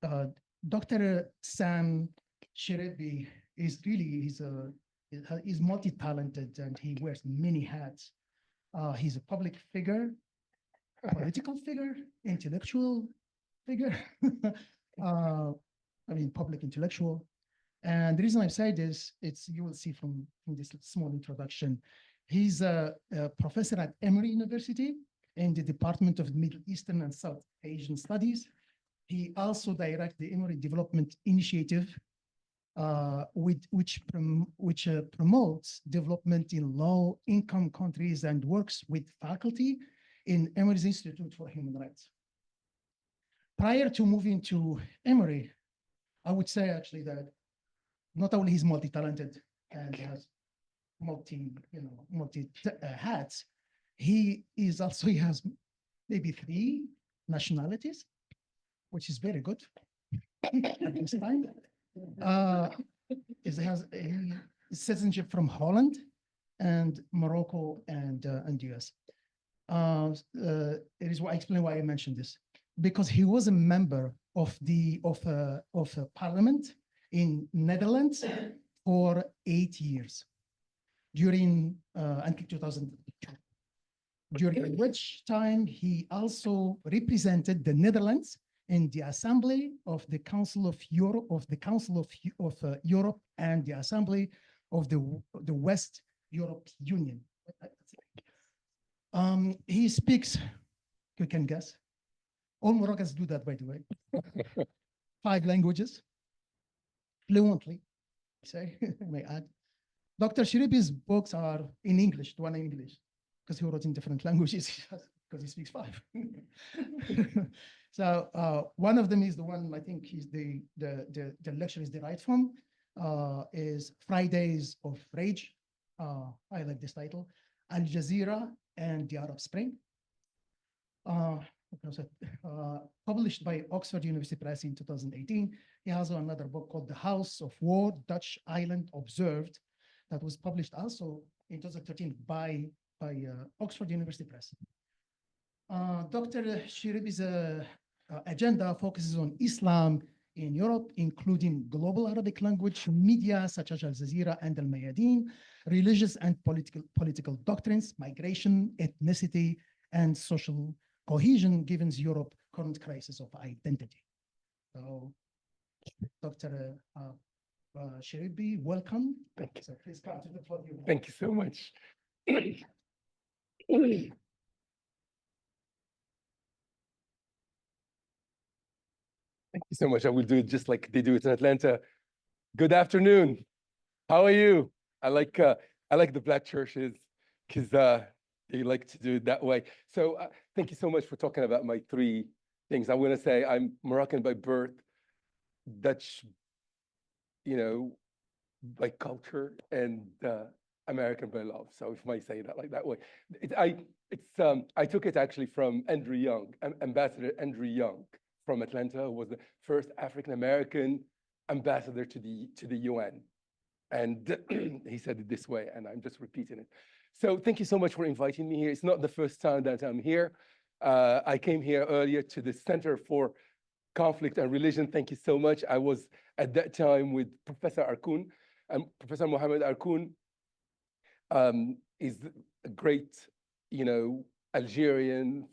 uh, Dr. Sam Cherribi is really he's multi-talented and he wears many hats. He's a public figure, political figure, intellectual figure. I mean, public intellectual. And the reason I say this, you will see from this small introduction. He's a professor at Emory University in the Department of Middle Eastern and South Asian Studies. He also directs the Emory Development Initiative, which promotes development in low-income countries and works with faculty in Emory's Institute for Human Rights. Prior to moving to Emory, I would say actually that not only he's multi-talented and has multi hats, he has maybe 3 nationalities, which is very good at this time. He has citizenship from Holland and Morocco and US. It is why I explain why I mentioned this, because he was a member of a parliament in Netherlands for 8 years during until 2002, during which time he also represented the Netherlands in the Assembly of the Council of Europe, Europe, and the Assembly of the West Europe Union. He speaks, you can guess. All Moroccans do that, by the way. 5 languages, fluently, say, I may add. Dr. Cherribi's books are in English, one in English, because he wrote in different languages, because he speaks 5. So one of them is the one I think he's the lecture is derived from, is Fridays of Rage. I like this title. Al Jazeera and the Arab Spring. Published by Oxford University Press in 2018. He has another book called The House of War, Dutch Island Observed, that was published also in 2013 by Oxford University Press. Dr. Cherribi's agenda focuses on Islam in Europe, including global Arabic language media such as Al Jazeera and Al Mayadeen, religious and political doctrines, migration, ethnicity, and social cohesion given Europe's current crisis of identity. So, Dr. Cherribi, welcome. Thank you. So please come to the podium. Thank you so much. Thank you so much. I will do it just like they do it in Atlanta. Good afternoon. How are you? I like the black churches because they like to do it that way. So thank you so much for talking about my 3 things. I want to say I'm Moroccan by birth, Dutch, by culture, and American by love. So if I might say that like that way, I took it actually from Andrew Young, Ambassador Andrew Young from Atlanta, who was the first African-American ambassador to the UN. And he said it this way, and I'm just repeating it. So thank you so much for inviting me here. It's not the first time that I'm here. I came here earlier to the Center for Conflict and Religion. Thank you so much. I was at that time with Professor Arkoun, and Professor Mohamed Arkoun is a great,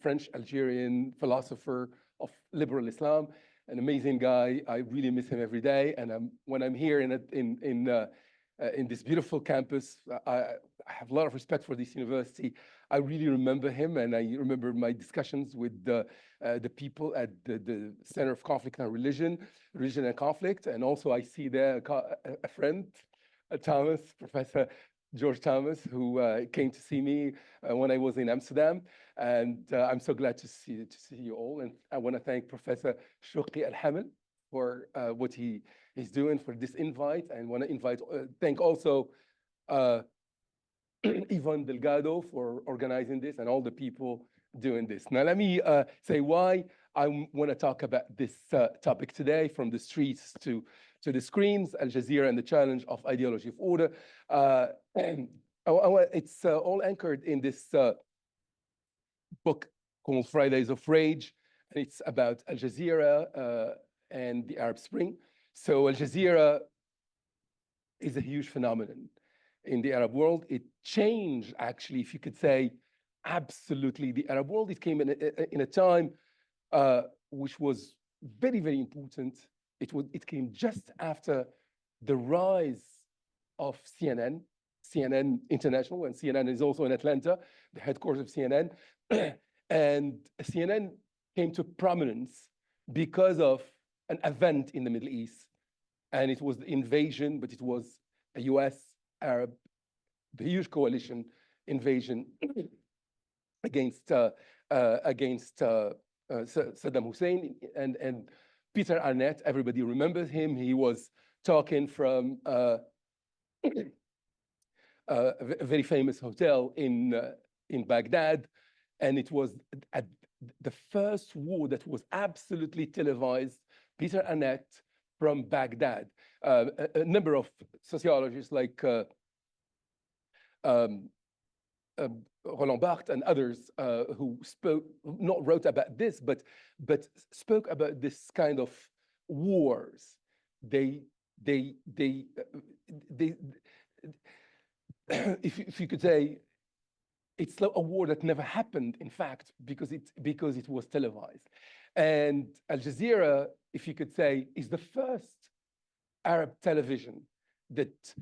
French Algerian philosopher of liberal Islam, an amazing guy. I really miss him every day. And when I'm here in this beautiful campus, I have a lot of respect for this university. I really remember him, and I remember my discussions with the people at the Center of Conflict and Religion and Conflict. And also I see there a friend, Thomas, Professor George Thomas, who came to see me when I was in Amsterdam. And I'm so glad to see you all. And I want to thank Professor Shouqi Al-Hamel for what he's doing for this invite. And want to thank also Yvonne Delgado for organizing this and all the people doing this. Now, let me say why I want to talk about this topic today, from the streets to the screens, Al Jazeera and the challenge of ideology of order. It's all anchored in this book called Fridays of Rage. And it's about Al Jazeera and the Arab Spring. So Al Jazeera is a huge phenomenon in the Arab world. It changed, actually, if you could say, absolutely the Arab world. It came in a time which was very, very important. It came just after the rise of CNN International, and CNN is also in Atlanta, the headquarters of CNN. And CNN came to prominence because of an event in the Middle East. And it was the invasion, but it was a US Arab, the huge coalition invasion against Saddam Hussein. And Peter Arnett, everybody remembers him. He was talking from a very famous hotel in Baghdad. And it was at the first war that was absolutely televised. Peter Arnett from Baghdad. A number of sociologists like Roland Barthes and others who not wrote about this, but spoke about this kind of wars. If you could say, it's a war that never happened, in fact, because it was televised. And Al Jazeera, if you could say, is the first Arab television that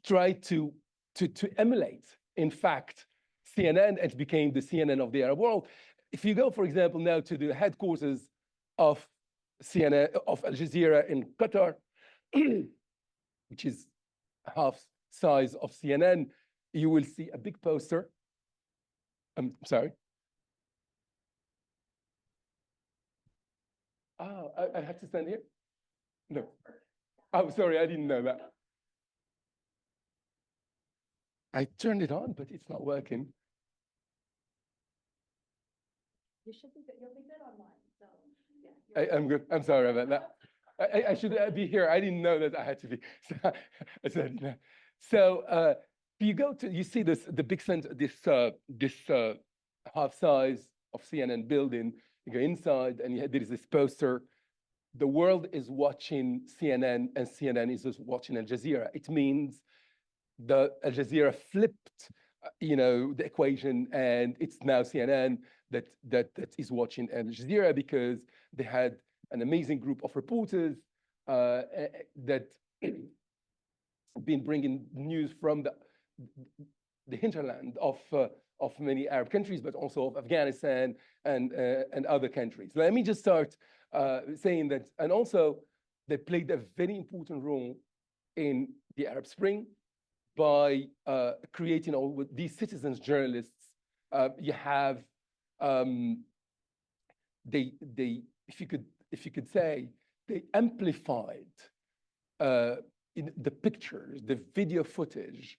tried to emulate, in fact, CNN, and became the CNN of the Arab world. If you go, for example, now to the headquarters of CNN, of Al Jazeera in Qatar, which is half size of CNN, you will see a big poster. I'm sorry. Oh, I have to stand here? No. Oh, sorry, I didn't know that. I turned it on, but it's not working. You'll be good online. So yeah. I'm good. I'm sorry about that. I should be here. I didn't know that I had to be. So I said no. So you go to, you see the big center, this half size of CNN building. You go inside, and there is this poster. The world is watching CNN, and CNN is just watching Al Jazeera. It means the Al Jazeera flipped, the equation, and it's now CNN that is watching Al Jazeera, because they had an amazing group of reporters that been bringing news from the hinterland of many Arab countries, but also of Afghanistan and other countries. Let me just start saying that, and also they played a very important role in the Arab Spring by creating all with these citizens journalists. You have if you could say, they amplified in the pictures, the video footage,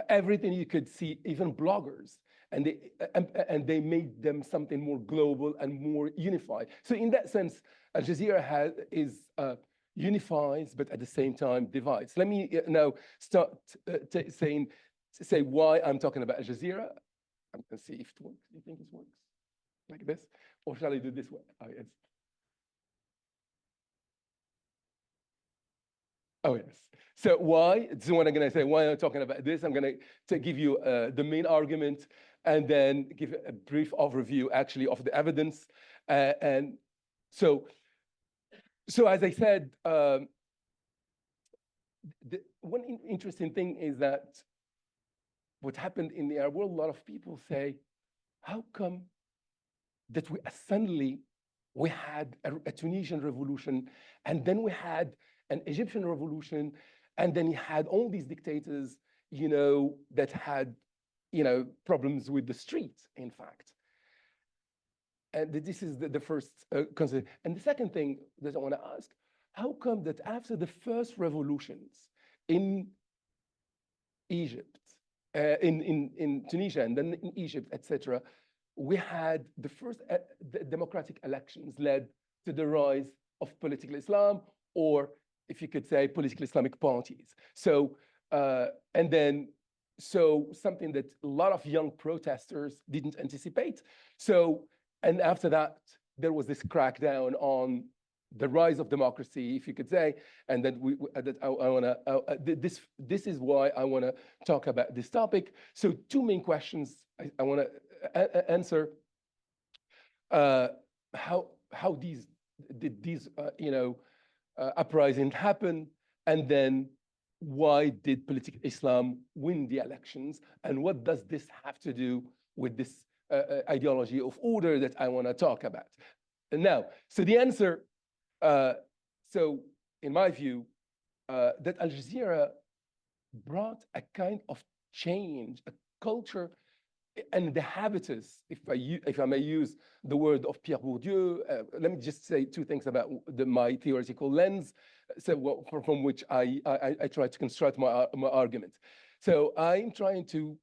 everything you could see, even bloggers, and they made them something more global and more unified. So in that sense, Al Jazeera unifies, but at the same time divides. Let me now start say why I'm talking about Al Jazeera. I'm going to see if it works. Do you think it works like this, or shall I do this way? Oh, yes. So why? This is what I'm going to say. Why I'm talking about this? I'm going to give you the main argument, and then give a brief overview, actually, of the evidence. And so as I said, one interesting thing is that what happened in the Arab world, a lot of people say, how come that suddenly we had a Tunisian revolution, and then we had an Egyptian revolution, and then you had all these dictators, that had, problems with the street, in fact. And this is the first concept. And the second thing that I want to ask, how come that after the first revolutions in Egypt, in Tunisia, and then in Egypt, etc., we had the first democratic elections led to the rise of political Islam, or if you could say, political Islamic parties. So, so something that a lot of young protesters didn't anticipate. So, and after that, there was this crackdown on the rise of democracy, if you could say, and that I want to, this is why I want to talk about this topic. So two main questions I want to answer. How did these uprisings happen, and then why did political Islam win the elections, and what does this have to do with this ideology of order that I want to talk about? And now, so the answer, so in my view, that Al Jazeera brought a kind of change, a culture, and the habitus, if I may use the word of Pierre Bourdieu. Let me just say two things about my theoretical lens, so from which I try to construct my argument. So I'm trying to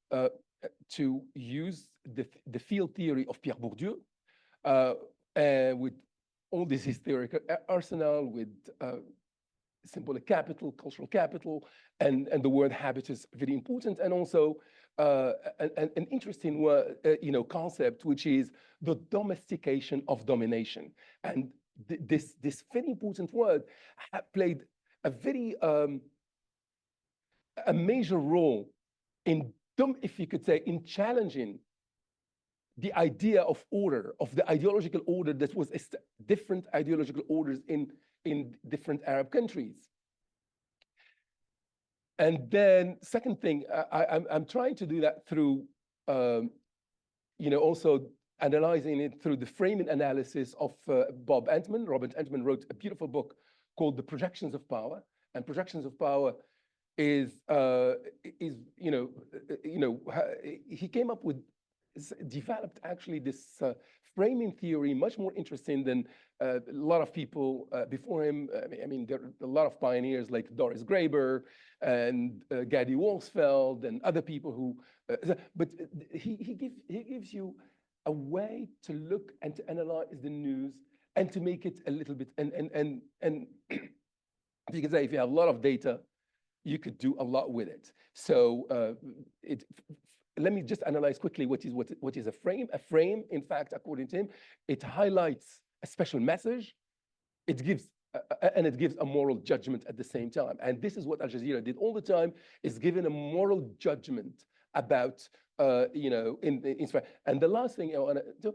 use the field theory of Pierre Bourdieu with all this historical arsenal, with symbolic capital, cultural capital, and the word habitus very important, and also an interesting concept, which is the domestication of domination. And this very important word played a very a major role in, if you could say, in challenging the idea of order, of the ideological order that was different ideological orders in different Arab countries. And then second thing, I'm trying to do that through, also analyzing it through the framing analysis of Bob Antman. Robert Antman wrote a beautiful book called The Projections of Power. And Projections of Power is he came up with, developed actually this framing theory, much more interesting than a lot of people before him. I mean, there are a lot of pioneers like Doris Graeber and Gadi Wolfsfeld and other people who, but he gives you a way to look and to analyze the news and to make it a little bit, and you can say if you have a lot of data, you could do a lot with it. So let me just analyze quickly what is a frame. A frame, in fact, according to him, it highlights a special message. It gives a moral judgment at the same time. And this is what Al Jazeera did all the time, is given a moral judgment about, and the last thing I want to do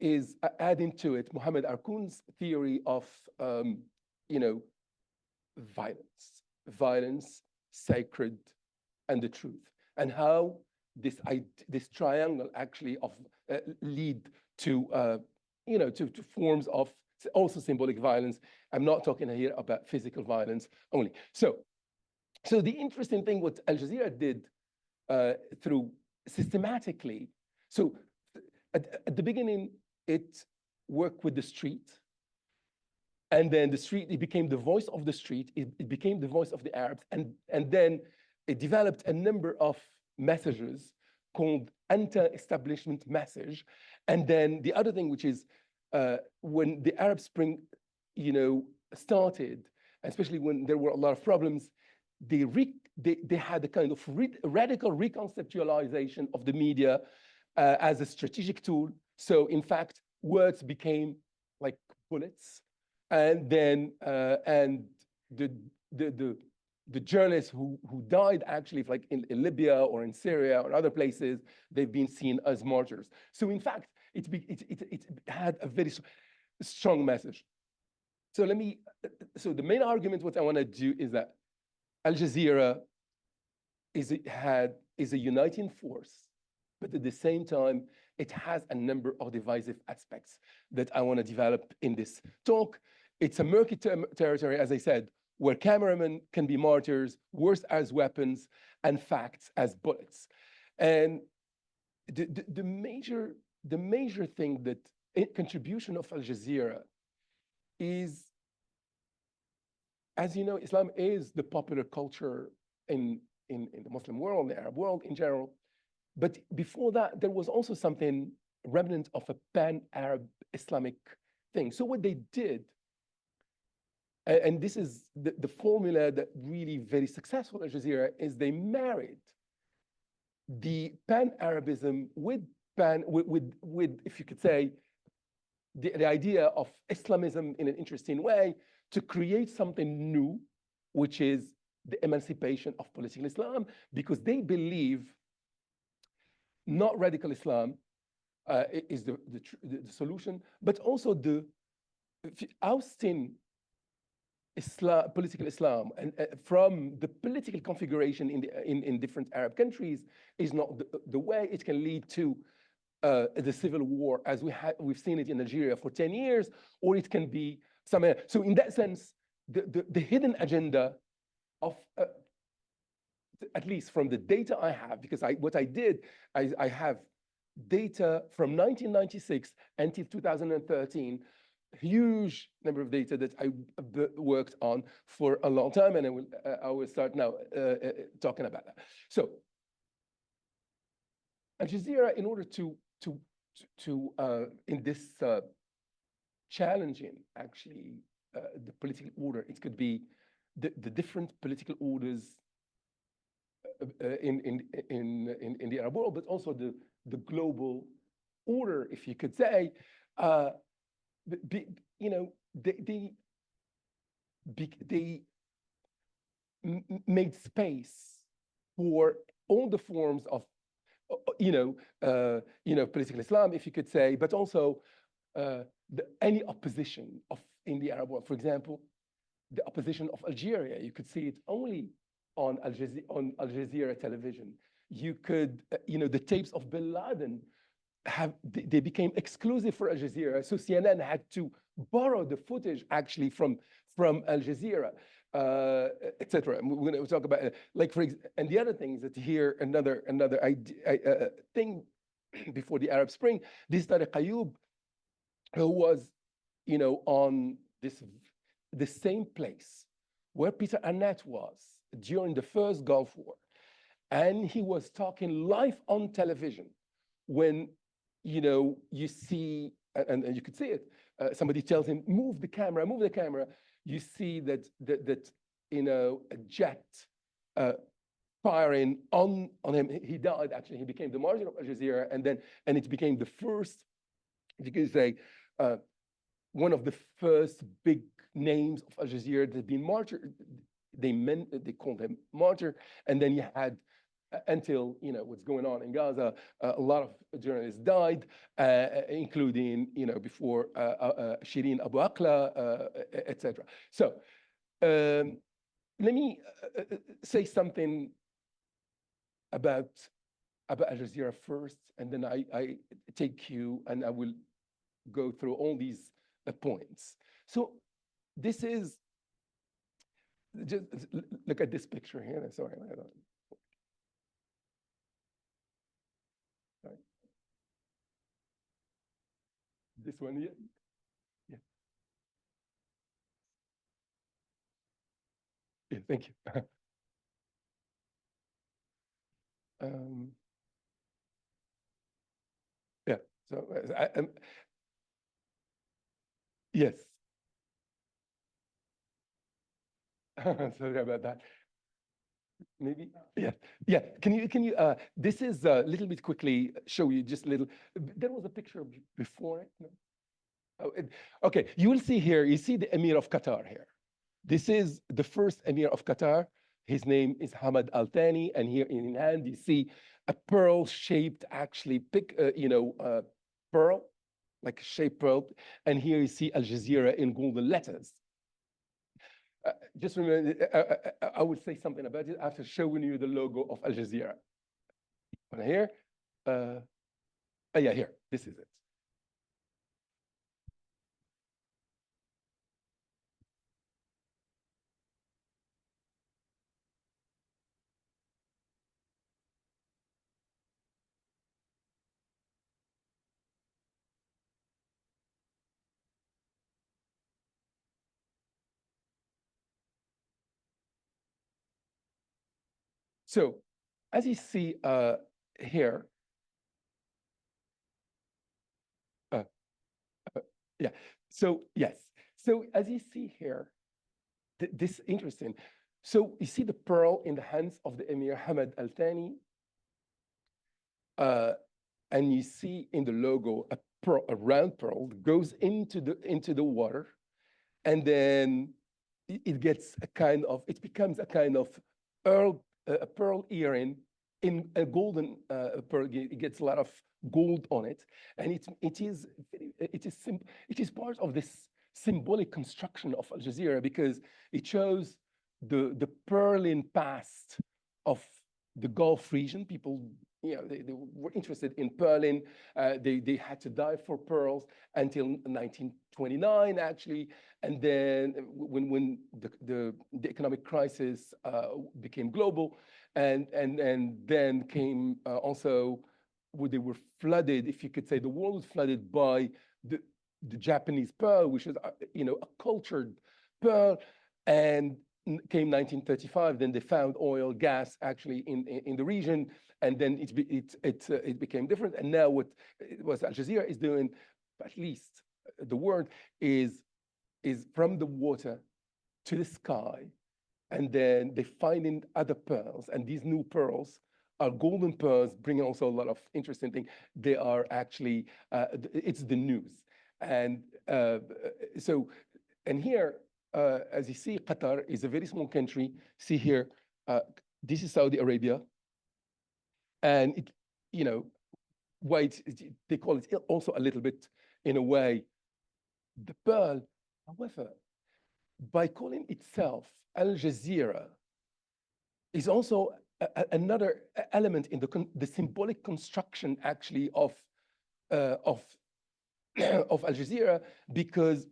is adding to it Muhammad Arkun's theory of, violence, sacred, and the truth, and how this triangle actually of lead to to forms of also symbolic violence. I'm not talking here about physical violence only. So the interesting thing what Al Jazeera did through systematically, so at the beginning it worked with the street, and then the street, it became the voice of the street, it became the voice of the Arabs, and then it developed a number of messages called anti-establishment message. And then the other thing, which is when the Arab Spring, started, especially when there were a lot of problems, they had a kind of radical reconceptualization of the media as a strategic tool. So in fact, words became like bullets, and then and the journalists who died actually, like in Libya or in Syria or other places, they've been seen as martyrs. So in fact, it had a very strong message. So so the main argument, what I want to do is that Al Jazeera is a uniting force, but at the same time, it has a number of divisive aspects that I want to develop in this talk. It's a murky territory, as I said, where cameramen can be martyrs, words as weapons, and facts as bullets. And the major thing that contribution of Al Jazeera is, as you know, Islam is the popular culture in the Muslim world, the Arab world in general. But before that, there was also something remnant of a pan-Arab Islamic thing. So what they did, and this is the formula that really very successful Al Jazeera, is they married the pan-Arabism with, if you could say, the idea of Islamism in an interesting way to create something new, which is the emancipation of political Islam, because they believe not radical Islam is the solution, but also the ousting Islam, political Islam, and from the political configuration in different Arab countries is not the way. It can lead to the civil war, as we've seen it in Algeria for 10 years, or it can be something. So in that sense, the hidden agenda of, at least from the data I have, because what I did, I have data from 1996 until 2013, huge number of data that I worked on for a long time, and I will start now talking about that. So, Al Jazeera, in order to in this challenging, actually, the political order, it could be the different political orders in the Arab world, but also the global order, if you could say. You know, they made space for all the forms of, political Islam, if you could say, but also any opposition in the Arab world. For example, the opposition of Algeria, you could see it only on Al Jazeera television. You could, the tapes of Bin Laden they became exclusive for Al Jazeera. So CNN had to borrow the footage actually from Al Jazeera, etc. We're going to talk about and the other thing is that here another thing before the Arab Spring. This Tariq Ayoub, who was on the same place where Peter Arnett was during the first Gulf War, and he was talking live on television when you see, and you could see it, somebody tells him, move the camera. You see that a jet firing on him. He died, actually. He became the martyr of Al Jazeera, and it became the first, if you could say, one of the first big names of Al Jazeera that had been martyred. They called him martyr, and then you had, until what's going on in Gaza, a lot of journalists died, including before Shireen Abu Akleh, etc. So let me say something about Al Jazeera first, and then I take you and I will go through all these points. So this is, just look at this picture here. Sorry, I don't. This one here? Yeah. Yeah, thank you. Yeah, so yes. Sorry about that. Maybe, yeah. Can you? This is a little bit quickly show you just a little. There was a picture before it. No? Oh, okay, you will see here. You see the Emir of Qatar here. This is the first Emir of Qatar. His name is Hamad Al Thani, and here in hand you see a pearl-shaped, actually, pearl, like a shaped pearl. And here you see Al Jazeera in golden letters. Just remember, I will say something about it after showing you the logo of Al Jazeera. But here, yeah, here, this is it. So, as you see here, yeah. So yes. So as you see here, this interesting. So you see the pearl in the hands of the Emir Hamad Al Thani. and you see in the logo a round pearl that goes into the water, and then it gets a kind of, it becomes a kind of a pearl earring in a golden pearl. It gets a lot of gold on it, and it is part of this symbolic construction of Al Jazeera, because it shows the pearling past of the Gulf region. People, they were interested in pearling. They had to die for pearls until 1929, actually. And then when the economic crisis became global, and then came also, where they were flooded, if you could say, the world was flooded by the Japanese pearl, which is a cultured pearl, and came 1935. Then they found oil, gas, actually in the region, and then it became different. And now what Al Jazeera is doing, at least the word is from the water to the sky, and then they finding other pearls, and these new pearls are golden pearls, bringing also a lot of interesting things. They are actually it's the news, and so, and here, as you see, Qatar is a very small country. See here, this is Saudi Arabia, and why they call it also a little bit, in a way, the pearl. However, by calling itself Al Jazeera, is also another element in the symbolic construction, actually, of Al Jazeera, because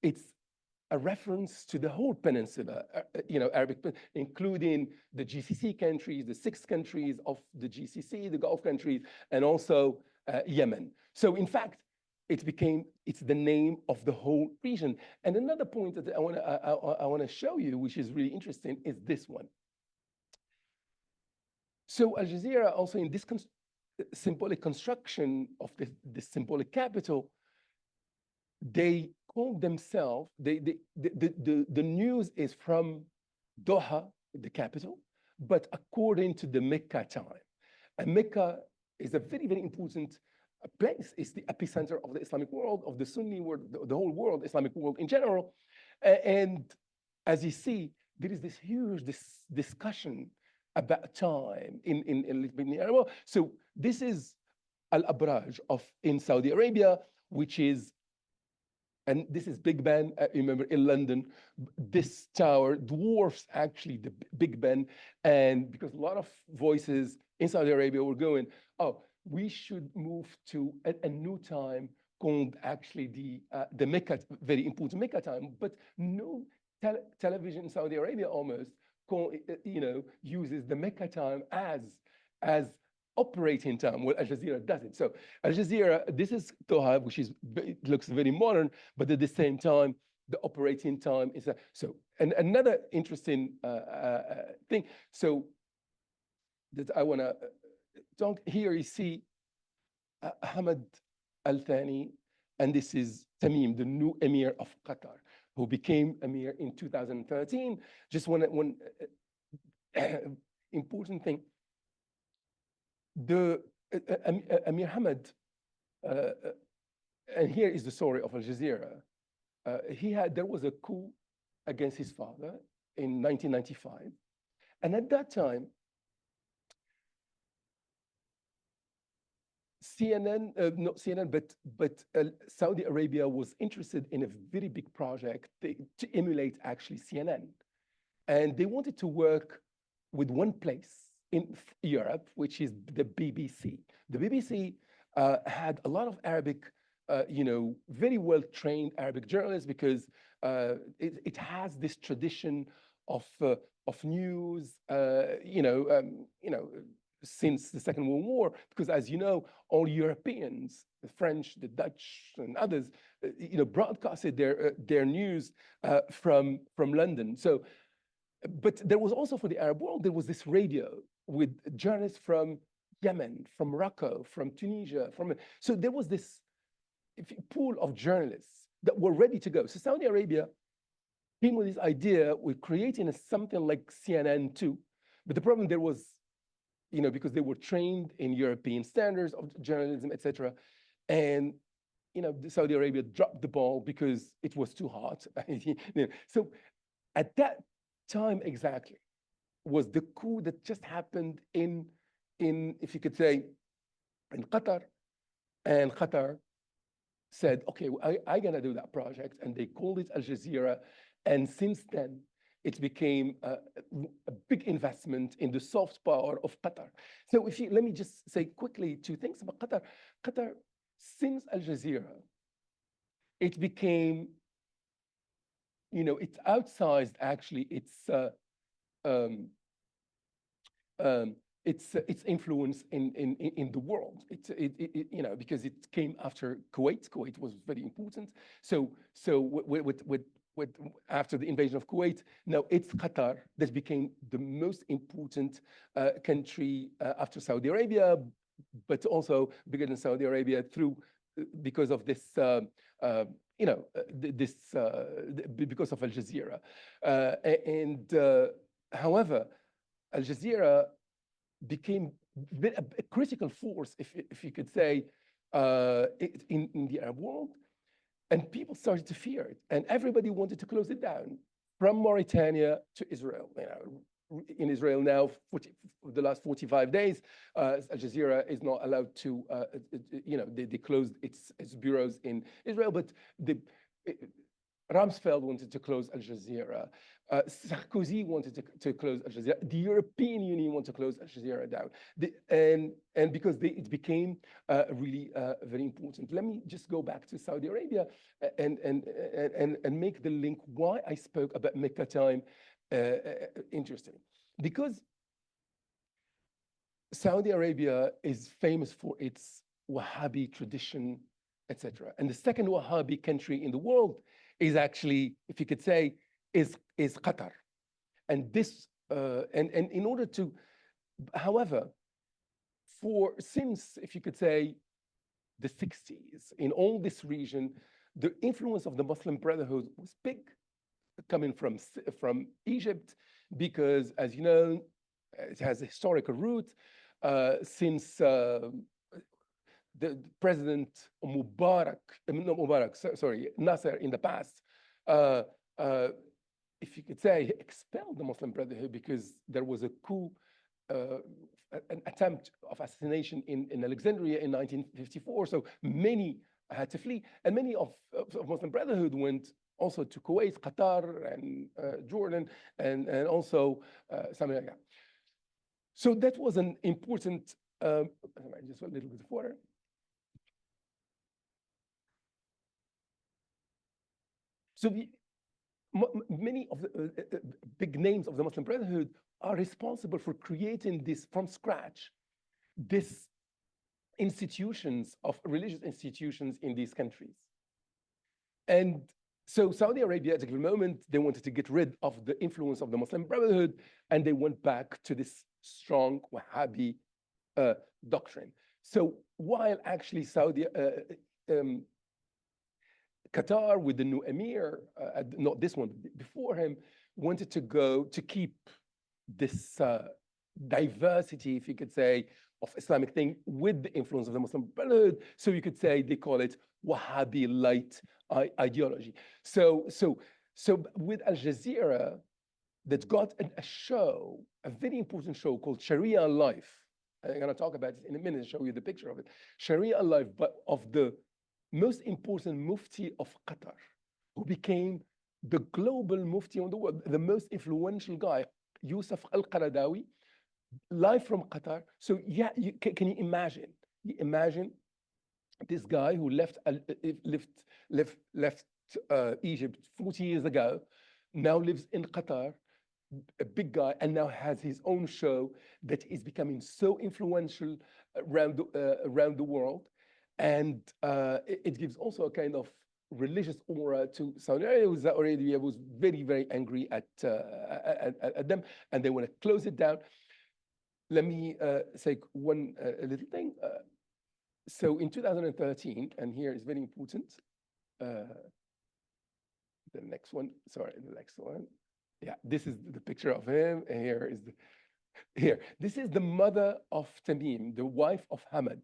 it's a reference to the whole peninsula, Arabic, including the GCC countries, the 6 countries of the GCC, the Gulf countries, and also Yemen. So in fact, it's the name of the whole region. And another point that I want to show you, which is really interesting, is this one. So Al Jazeera, also in this symbolic construction of the symbolic capital, they call themselves, the news is from Doha, the capital, but according to the Mecca time. And Mecca is a very, very important place. It's the epicenter of the Islamic world, of the Sunni world, the whole world, Islamic world in general. And as you see, there is this huge discussion about time in Arab. So this is Al-Abraj in Saudi Arabia, which is, and this is Big Ben, remember, in London. This tower dwarfs actually the Big Ben, and because a lot of voices in Saudi Arabia were going, oh, we should move to a new time called actually the Mecca, very important Mecca time, but no television in Saudi Arabia almost uses the Mecca time as operating time. Well, Al Jazeera does it. So Al Jazeera, this is Doha, which looks very modern, but at the same time, the operating time is so. And another interesting thing, so that I want to talk here, you see Hamad Al Thani, and this is Tamim, the new emir of Qatar, who became emir in 2013. Just one important thing. The Amir Hamad, and here is the story of Al Jazeera. There was a coup against his father in 1995, and at that time, CNN, not CNN, but Saudi Arabia was interested in a very big project to emulate actually CNN, and they wanted to work with one place in Europe, which is the BBC. The BBC had a lot of Arabic, very well-trained Arabic journalists, because it has this tradition of news, since the Second World War, because as you know, all Europeans, the French, the Dutch, and others, broadcasted their news from London. So, but there was also, for the Arab world, there was this radio with journalists from Yemen, from Morocco, from Tunisia, so there was this pool of journalists that were ready to go. So Saudi Arabia came with this idea with creating something like CNN too, but the problem there was because they were trained in European standards of journalism, etc. And Saudi Arabia dropped the ball because it was too hot. So at that time exactly was the coup that just happened in if you could say, in Qatar. And Qatar said, okay, I'm gonna do that project. And they called it Al Jazeera. And since then, it became a big investment in the soft power of Qatar. So let me just say quickly two things about Qatar. Qatar, since Al Jazeera, it became, it's outsized actually its influence in the world. Because it came after Kuwait. Kuwait was very important. So after the invasion of Kuwait, now it's Qatar that became the most important country after Saudi Arabia, but also bigger than Saudi Arabia because of this, because of Al Jazeera. However, Al Jazeera became a critical force, if you could say, in the Arab world. And people started to fear it. And everybody wanted to close it down, from Mauritania to Israel. In Israel now, for the last 45 days, Al Jazeera is not allowed to, they closed its bureaus in Israel, but Rumsfeld wanted to close Al Jazeera. Sarkozy wanted to close Al Jazeera. The European Union wanted to close Al Jazeera down. And because it became really very important. Let me just go back to Saudi Arabia and make the link why I spoke about Mecca time interesting. Because Saudi Arabia is famous for its Wahhabi tradition, etc. And the second Wahhabi country in the world is actually, if you could say, is Qatar. And this, and in order to, however, since, if you could say, the 60s, in all this region, the influence of the Muslim Brotherhood was big, coming from Egypt, because, as you know, it has a historical root since the President Nasser in the past, if you could say, expelled the Muslim Brotherhood because there was a coup, an attempt of assassination in Alexandria in 1954. So many had to flee, and many of Muslim Brotherhood went also to Kuwait, Qatar, and Jordan, and also something like that. So that was an important, just a little bit of water. So many of the big names of the Muslim Brotherhood are responsible for creating this from scratch, this institutions of religious institutions in these countries. And so Saudi Arabia, at a given moment, they wanted to get rid of the influence of the Muslim Brotherhood, and they went back to this strong Wahhabi doctrine. So while actually Qatar, with the new emir, not this one, before him, wanted to keep this diversity, if you could say, of Islamic thing with the influence of the Muslim Brotherhood. So you could say they call it Wahhabi light ideology. So with Al Jazeera, that got a show, a very important show called Sharia Life. I'm going to talk about it in a minute, show you the picture of it. Sharia Life, but of the most important mufti of Qatar, who became the global mufti in the world, the most influential guy, Yusuf Al-Qaradawi, live from Qatar. So yeah, can you imagine? You imagine this guy who left Egypt 40 years ago, now lives in Qatar, a big guy, and now has his own show that is becoming so influential around the world. And it gives also a kind of religious aura to Saudi Arabia. Saudi Arabia was very, very angry at them, and they want to close it down. Let me say one little thing. So in 2013, and here is very important, the next one, sorry, the next one. Yeah, this is the picture of him, and here is Here, this is the mother of Tamim, the wife of Hamad.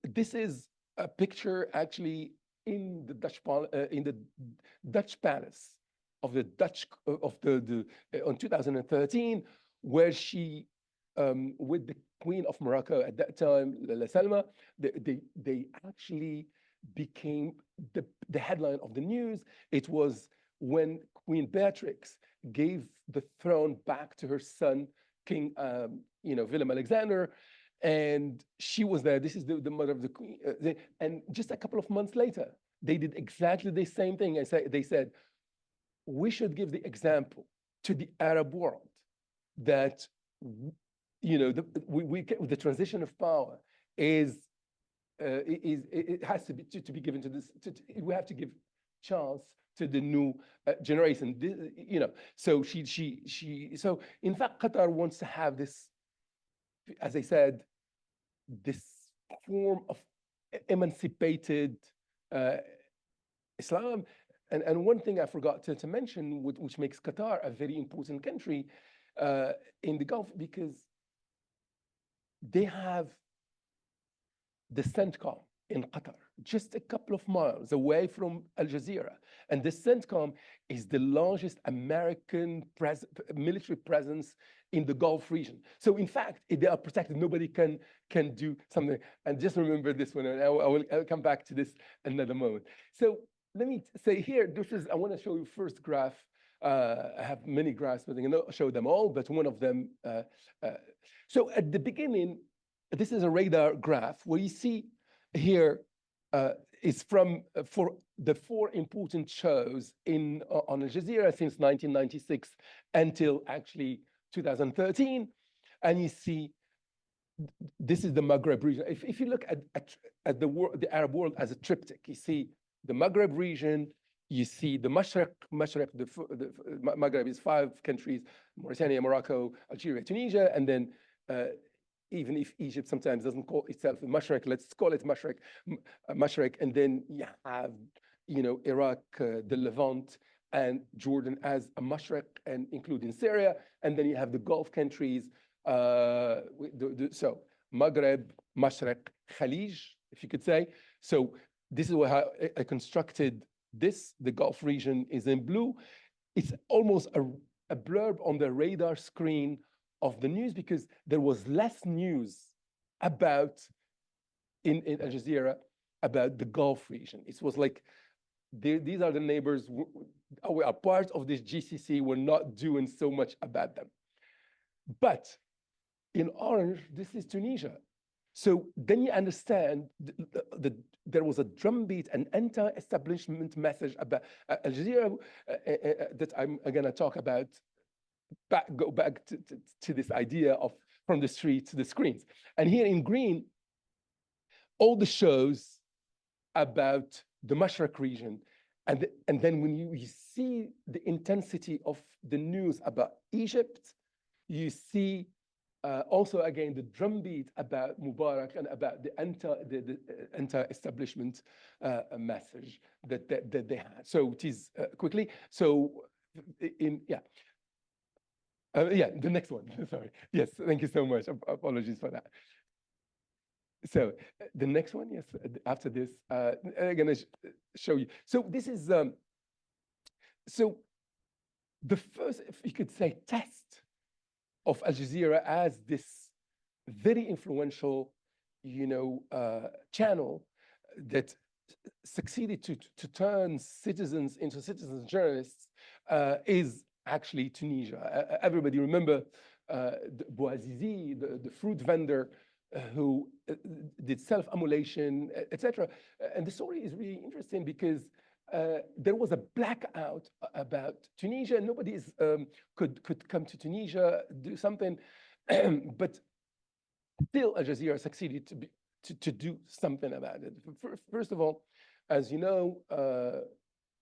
This is a picture actually in the Dutch palace of the Dutch on 2013, where she with the Queen of Morocco at that time, La Salma, they actually became the headline of the news. It was when Queen Beatrix gave the throne back to her son, King Willem Alexander, and she was there. This is the mother of the queen. And just a couple of months later, they did exactly the same thing. They said, we should give the example to the Arab world that the transition of power it has to be given to this. We have to give chance to the new generation. So so in fact, Qatar wants to have this, as I said, this form of emancipated Islam. And one thing I forgot to mention, which makes Qatar a very important country in the Gulf, because they have the CENTCOM in Qatar, just a couple of miles away from Al Jazeera. And the CENTCOM is the largest American military presence in the Gulf region. So in fact, they are protected. Nobody can do something. And just remember this one, and I'll come back to this another moment. So let me say here, I want to show you first graph. I have many graphs, but I cannot show them all, but one of them. So at the beginning, this is a radar graph where you see here is for the 4 important shows on Al Jazeera since 1996 until actually 2013. And you see, this is the Maghreb region. If you look at the Arab world as a triptych, you see the Maghreb region, you see the Mashriq, the Maghreb is 5 countries, Mauritania, Morocco, Algeria, Tunisia, and then even if Egypt sometimes doesn't call itself Mashriq, let's call it Mashriq, and then you have, Iraq, the Levant, and Jordan as a Mashriq, and including Syria, and then you have the Gulf countries, so Maghreb, Mashriq, Khalij, if you could say. So this is how I constructed this. The Gulf region is in blue. It's almost a blurb on the radar screen of the news, because there was less news about in Al Jazeera about the Gulf region. It was like, these are the neighbors. We are part of this GCC. We're not doing so much about them. But in orange, this is Tunisia. So then you understand there was a drumbeat, an anti-establishment message about Al Jazeera that I'm going to talk about. Go back to this idea of from the street to the screens. And here in green, all the shows about the Mashriq region. And then when you see the intensity of the news about Egypt, you see also again the drumbeat about Mubarak and about the anti-establishment message that they had. So it is quickly. So the next one. Sorry. Yes, thank you so much. Apologies for that. So the next one, yes. After this, I'm going to show you. So this is so the first, if you could say, test of Al Jazeera as this very influential, channel that succeeded to turn citizens into citizen journalists is actually Tunisia. Everybody remember Bouazizi, the fruit vendor who did self-immolation, etc. And the story is really interesting because there was a blackout about Tunisia. Nobody could come to Tunisia, do something, but still Al Jazeera succeeded to do something about it. First of all, as you know,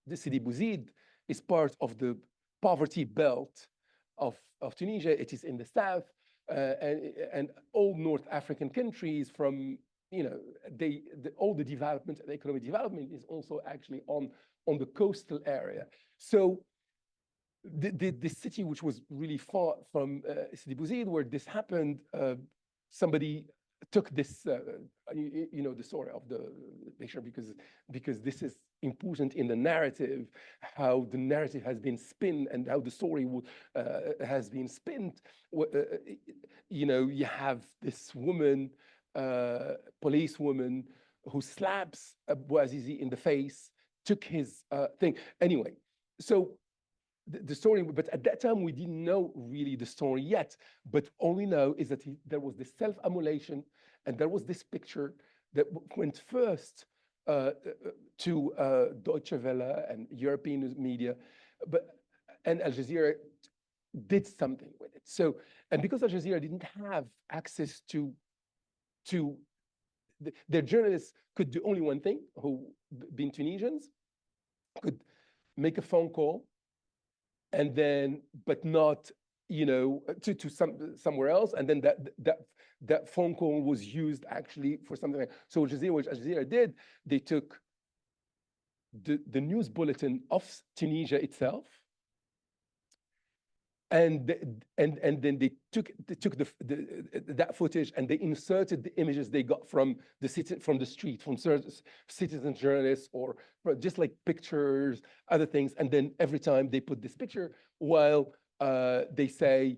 the Sidi Bouzid is part of the poverty belt of Tunisia. It is in the south, and all North African countries from, all the development, the economic development is also actually on the coastal area. So the city which was really far from Sidi Bouzid, where this happened, somebody took this, you know, the story of the picture, because this is important in the narrative, how the narrative has been spun and how the story has been spinned. You know, you have this woman, policewoman, who slaps Bouazizi in the face, took his thing. Anyway, so the story, but at that time we didn't know really the story yet, but all we know is that there was this self-immolation, and there was this picture that went first to Deutsche Welle and European media, and Al Jazeera did something with it. So, and because Al Jazeera didn't have access to their journalists could do only one thing, who being Tunisians, could make a phone call, and then, but not, you know, to somewhere else, and then that phone call was used actually for something like, so what Al Jazeera did, they took the news bulletin of Tunisia itself, and then they took that footage, and they inserted the images they got from the street, from citizen journalists, or just like pictures, other things, and then every time they put this picture, while they say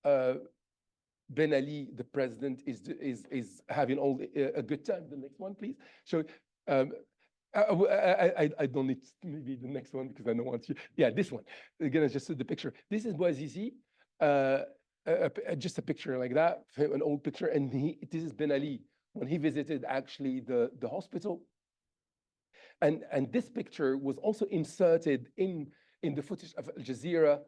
Ben Ali, the president, is having all a good time. The next one, please. So I don't need maybe the next one, because I don't want you. Yeah, this one. Again, I just saw the picture. This is Bouazizi, just a picture like that, an old picture. And this is Ben Ali when he visited actually the hospital. And this picture was also inserted in the footage of Al Jazeera,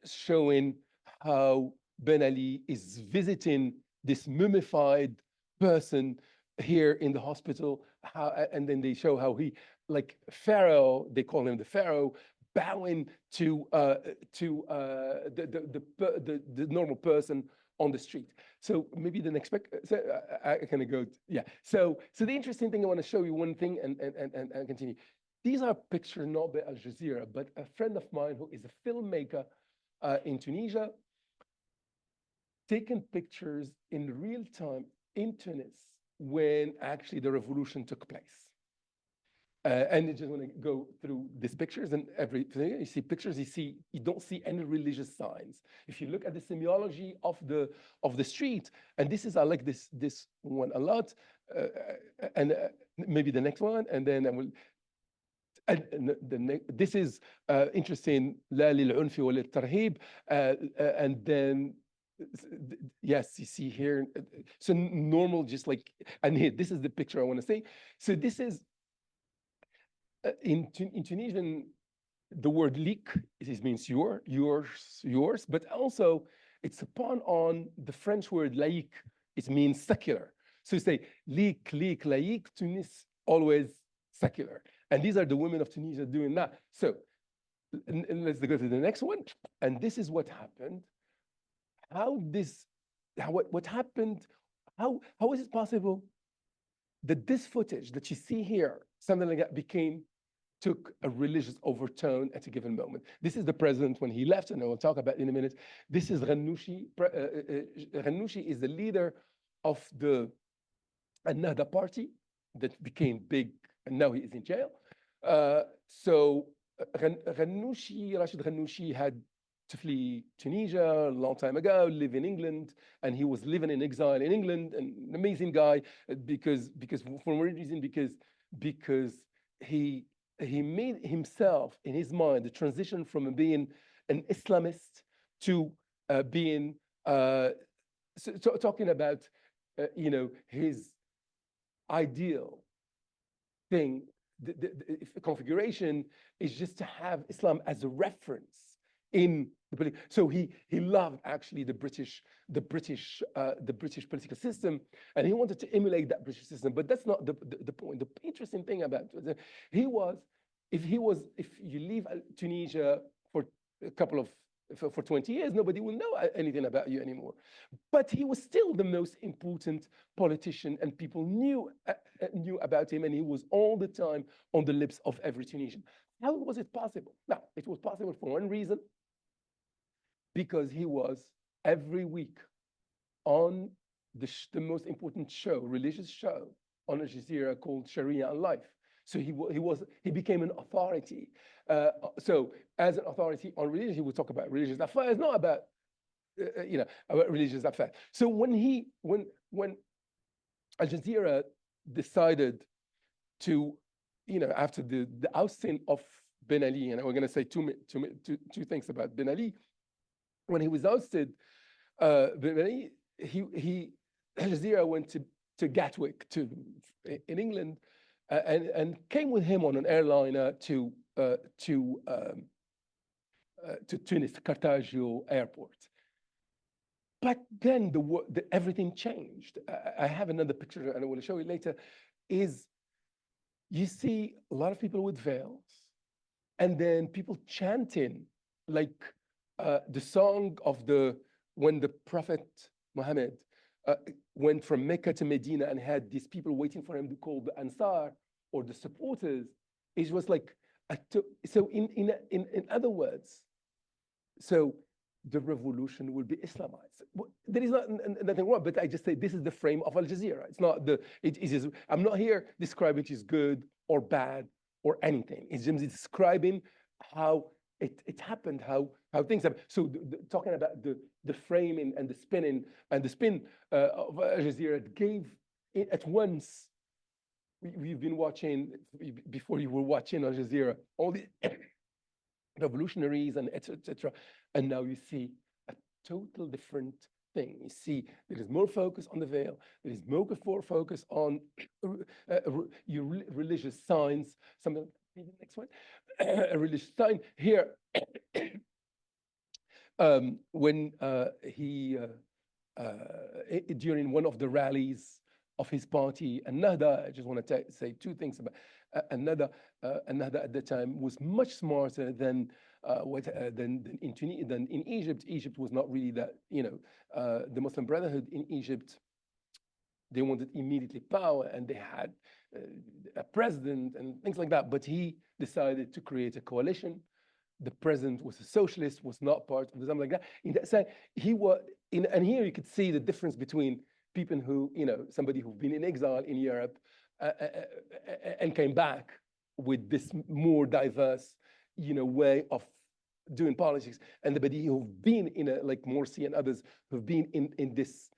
showing how Ben Ali is visiting this mummified person here in the hospital, and then they show how he, like Pharaoh, they call him the Pharaoh, bowing to the normal person on the street. So maybe the next so I kind of go, yeah. So the interesting thing, I want to show you one thing and continue. These are pictures not by Al Jazeera, but a friend of mine who is a filmmaker in Tunisia, taken pictures in real time in Tunis when actually the revolution took place. And I just want to go through these pictures, and everything. You see pictures, you don't see any religious signs. If you look at the semiology of the street, and this is, I like this one a lot, and maybe the next one, and then I will. This is interesting, لا للعنف ولا الترهيب, and then. Yes, you see here, so normal, just like, and here, this is the picture I want to say. So this is, in Tunisian, the word leak, it means yours, but also it's a pun on the French word laïc, it means secular. So you say, leak, laïc, Tunis, always secular. And these are the women of Tunisia doing that. So let's go to the next one. And this is what happened. What happened, how is it possible that this footage that you see here, something like that, took a religious overtone at a given moment? This is the president when he left, and I will talk about it in a minute. This is Ghannouchi. Ghannouchi is the leader of the Ennahda party that became big, and now he is in jail. So Ghannouchi, Rashid Ghannouchi, had to flee Tunisia a long time ago, live in England, and he was living in exile in England. An amazing guy, because for one reason, because he made himself, in his mind, the transition from being an Islamist to being talking about you know, his ideal thing. The configuration is just to have Islam as a reference in the political. So he loved actually the British political system, and he wanted to emulate that British system. But that's not the point. The interesting thing about it, if you leave Tunisia for a couple of for 20 years, nobody will know anything about you anymore. But he was still the most important politician, and people knew about him, and he was all the time on the lips of every Tunisian. How was it possible? Now, it was possible for one reason, because he was every week on the most important show, religious show on Al Jazeera called Sharia and Life. So he became an authority. So as an authority on religion, he would talk about religious affairs, not about about religious affairs. So when Al Jazeera decided to, after the ousting of Ben Ali, and we're going to say two things about Ben Ali. When he was ousted, Ben Ali, Al Jazeera went to Gatwick, in England, and came with him on an airliner to Tunis, Carthagena airport. But then everything changed. I have another picture, and I will show you later. You see a lot of people with veils, and then people chanting like the song of when the Prophet Muhammad went from Mecca to Medina and had these people waiting for him to call the Ansar or the supporters. It was like so. In other words, so the revolution will be Islamized. There is nothing wrong, but I just say this is the frame of Al Jazeera. It's not it is. I'm not here describing it is good or bad or anything. It's just describing how it happened, how things happen. So talking about the framing and the spinning and the spin of Al Jazeera, it gave it at once. We've been watching, before you were watching Al Jazeera, all the revolutionaries and et cetera. And now you see a total different thing. You see there is more focus on the veil. There is more focus on your religious signs. Something, maybe the next one. A religious sign here. When he, during one of the rallies of his party, Nahda, I just want to say two things about Nahda. Nahda at the time was much smarter than in Egypt. Egypt was not really that, the Muslim Brotherhood in Egypt, they wanted immediately power, and they had a president and things like that. But he decided to create a coalition. The president was a socialist, was not part of something like that. In that sense, and here you could see the difference between people who, somebody who've been in exile in Europe and came back with this more diverse, way of doing politics, and the who've been in like Morsi and others who've been in this,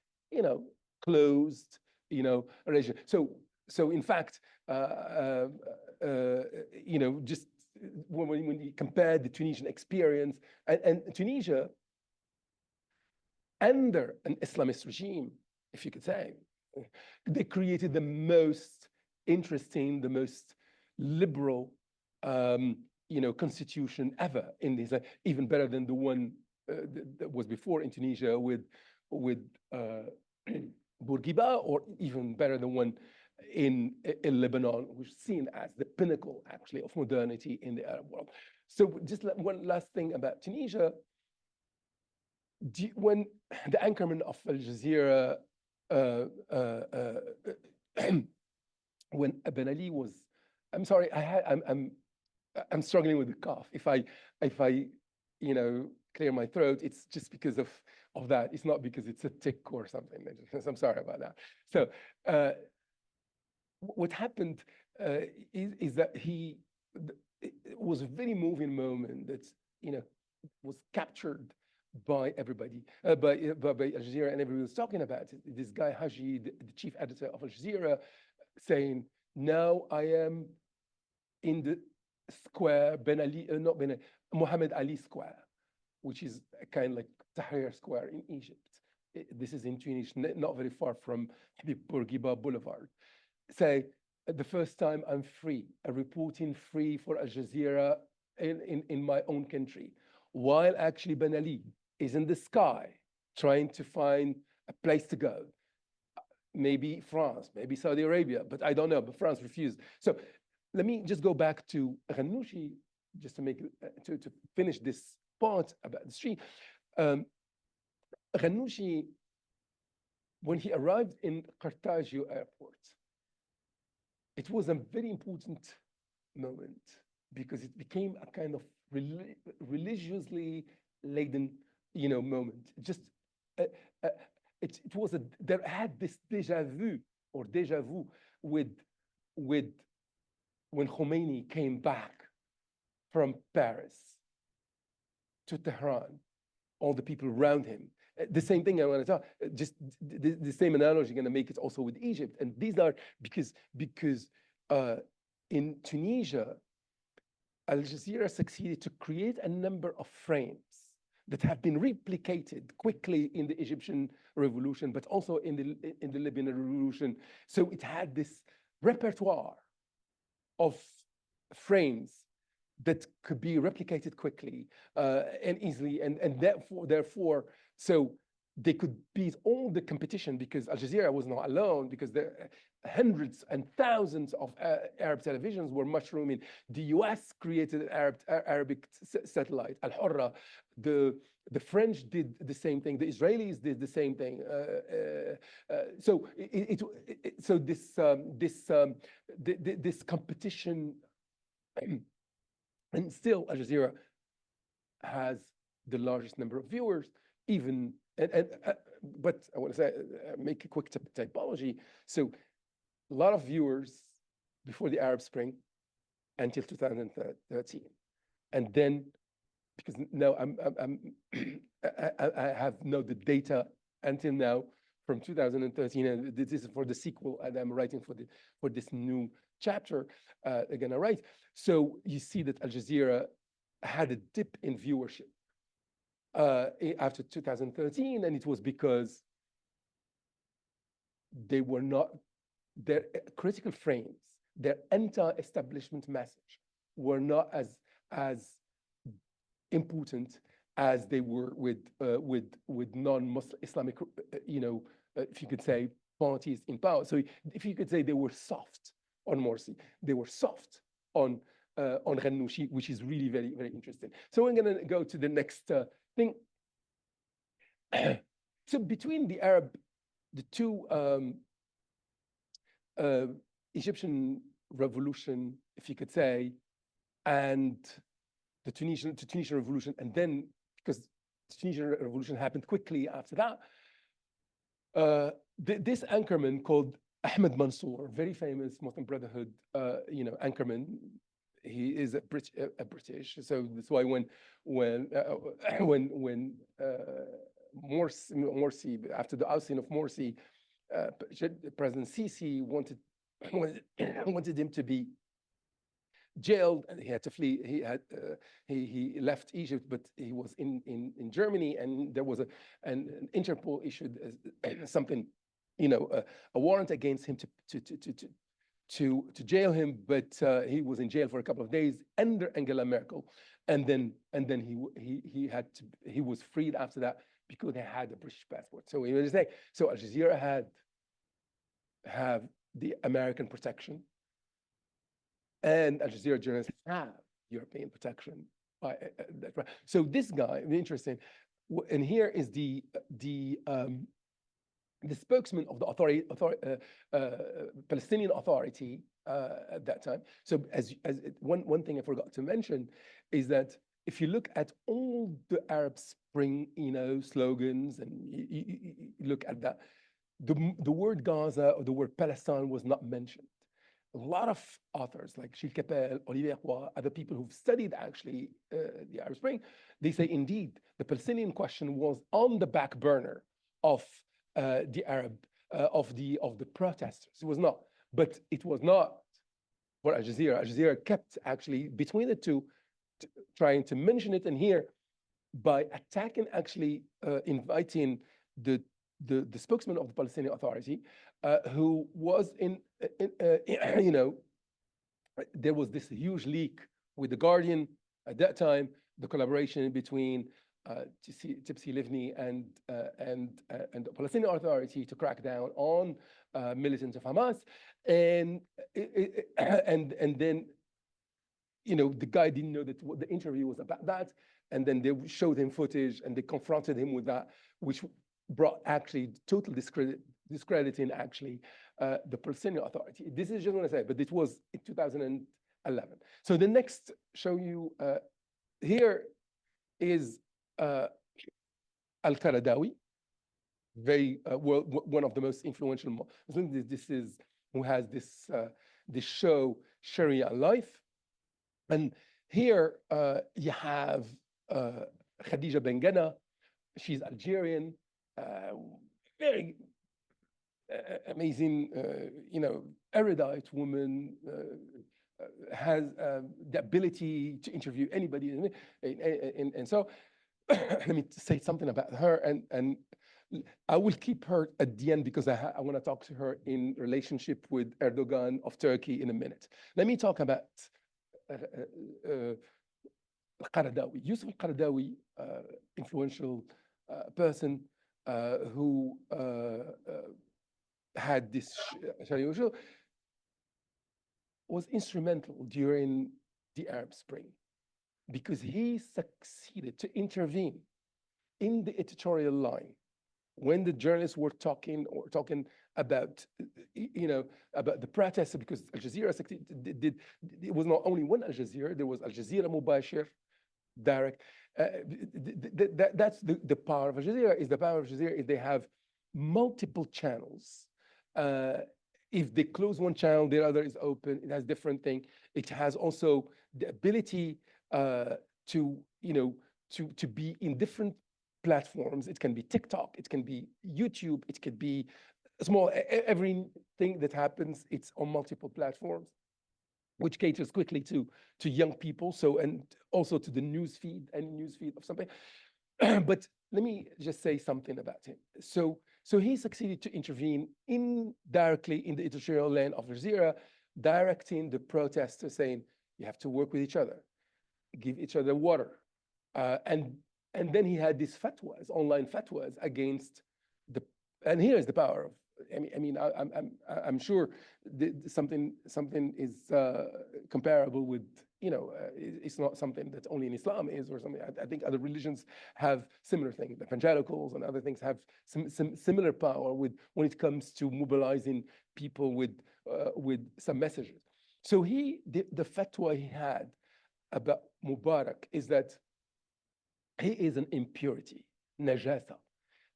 closed, relation. So in fact, just when you compare the Tunisian experience and Tunisia under an Islamist regime, if you could say, they created the most interesting, the most liberal, constitution ever in this, even better than the one that was before in Tunisia with Bourguiba, or even better than one in Lebanon, which is seen as the pinnacle, actually, of modernity in the Arab world. So just one last thing about Tunisia. When the anchorman of Al Jazeera, when Ben Ali was, I'm sorry, I'm struggling with the cough. If I clear my throat, it's just because of that. It's not because it's a tick or something. I'm sorry about that. So what happened is that it was a very moving moment that was captured by everybody, by Al Jazeera, and everybody was talking about it. This guy Haji, the chief editor of Al Jazeera, saying, "Now I am in the square, Muhammad Ali Square, which is a kind of like Tahrir Square in Egypt. This is in Tunis, not very far from Habib Bourguiba Boulevard. Say, the first time I'm free, reporting free for Al Jazeera in my own country, while actually Ben Ali is in the sky trying to find a place to go. Maybe France, maybe Saudi Arabia, but I don't know, but France refused." So let me just go back to Ghannouchi, just to make to finish this part about the street. Ghannouchi, when he arrived in Carthagena airport, it was a very important moment because it became a kind of religiously laden, moment. Just it was there had this déjà vu with when Khomeini came back from Paris to Tehran, all the people around him. The same thing I want to talk, just the same analogy, going to make it also with Egypt. And these are because in Tunisia, Al Jazeera succeeded to create a number of frames that have been replicated quickly in the Egyptian revolution, but also in the Libyan revolution. So it had this repertoire of frames that could be replicated quickly and easily, and therefore, so they could beat all the competition, because Al Jazeera was not alone, because there hundreds and thousands of Arab televisions were mushrooming. The US created an Arabic satellite, Al Hurra. The French did the same thing. The Israelis did the same thing. So this competition, and still Al Jazeera has the largest number of viewers, even. But I want to say, make a quick typology. So a lot of viewers before the Arab Spring until 2013, and then because now I have now the data until now from 2013, and this is for the sequel, and I'm writing for this new chapter again. I write. So you see that Al Jazeera had a dip in viewership after 2013, and it was because they were not, their critical frames, their anti-establishment message were not as important as they were with non-Muslim Islamic, if you could say, parties in power. So if you could say they were soft on Morsi, they were soft on Ghannouchi, which is really very, very interesting. So we're going to go to the next thing. So between the two Egyptian revolution, if you could say, and the Tunisian revolution, and then because the Tunisian revolution happened quickly after that, this anchorman called Ahmed Mansour, very famous Muslim Brotherhood, anchorman. He is a British, so that's why when Morsi, after the ousting of Morsi, President Sisi wanted him to be jailed, and he had to flee. He left Egypt, but he was in Germany, and there was an Interpol issued something, a warrant against him to jail him, but he was in jail for a couple of days under Angela Merkel, and then he was freed after that because they had a British passport. So so Al Jazeera have the American protection, and Al Jazeera journalists have European protection. So this guy, interesting, and here is the spokesman of the Palestinian Authority at that time. So as one thing I forgot to mention is that if you look at all the Arab Spring, slogans, and you look at that, the word Gaza or the word Palestine was not mentioned. A lot of authors like Gilles Kepel, Olivier Roy, other people who've studied actually the Arab Spring, they say indeed the Palestinian question was on the back burner of the Arab of the protesters. It was not, but it was not for Al Jazeera. Al Jazeera kept actually between the two, trying to mention it, and here by attacking, actually inviting the spokesman of the Palestinian Authority, who was there was this huge leak with the Guardian at that time, the collaboration between Tipsy Livni and the Palestinian Authority to crack down on militants of Hamas, and then the guy didn't know that the interview was about that, and then they showed him footage and they confronted him with that, which brought actually total discrediting actually the Palestinian Authority. This is just what I say, but it was in 11. So the next show you here is Al-Qaradawi, very one of the most influential Muslims. This is who has this show Sharia Life, and here you have Khadija Bengana. She's Algerian, very amazing, erudite woman. Has the ability to interview anybody, and so let me say something about her, and I will keep her at the end because I want to talk to her in relationship with Erdogan of Turkey in a minute. Let me talk about Qaradawi. Yusuf Qaradawi, influential person who had this Sharia show, was instrumental during the Arab Spring because he succeeded to intervene in the editorial line when the journalists were talking about, about the protests, because Al Jazeera did, it was not only one Al Jazeera, there was Al Jazeera Mubashir, direct. That's the power of Al Jazeera. Is the power of Al Jazeera is they have multiple channels. If they close one channel, the other is open. It has different thing. It has also the ability to be in different platforms. It can be TikTok, it can be YouTube, it could be small. Everything that happens, it's on multiple platforms, which caters quickly to young people. So, and also to the news feed of something. But let me just say something about him. So he succeeded to intervene directly in the editorial lane of Al Jazeera, directing the protesters, saying, you have to work with each other, give each other water. And then he had these fatwas, online fatwas against and here is the power of, I'm sure something is comparable with, it's not something that only in Islam is or something. I think other religions have similar things. The evangelicals and other things have some similar power when it comes to mobilizing people with some messages. So the fatwa he had about Mubarak is that he is an impurity, najasa.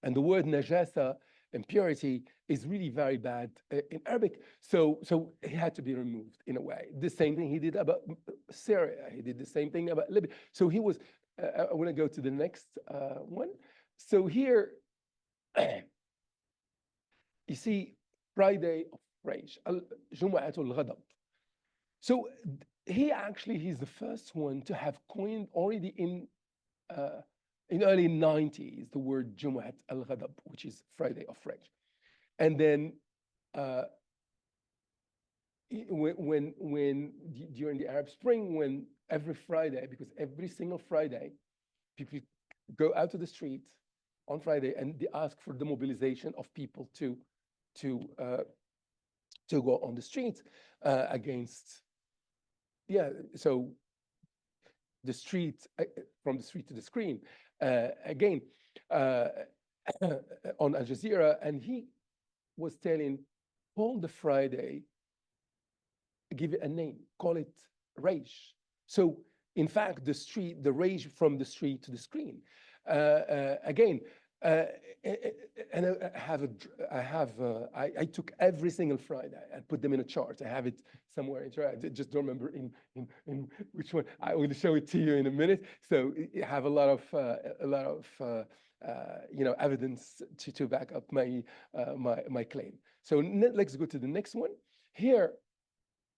And the word najasa, impurity, is really very bad in Arabic. So he had to be removed in a way. The same thing he did about Syria. He did the same thing about Libya. So he was, I want to go to the next one. So here, you see, Friday of Rage, Jumu'atul Ghadab. So he's the first one to have coined already in early 90s, the word Jumu'at al-Ghadab, which is Friday of Rage. And then when during the Arab Spring, when every Friday, because every single Friday, people go out to the street on Friday and they ask for the mobilization of people to go on the street against, so the street, from the street to the screen, again, on Al Jazeera, and he was telling, call the Friday, give it a name, call it rage. So in fact, the rage from the street to the screen. Again, and I took every single Friday and put them in a chart. I have it somewhere. I just don't remember in which one. I will show it to you in a minute. So you have a lot of evidence to back up my claim. So let's go to the next one. Here,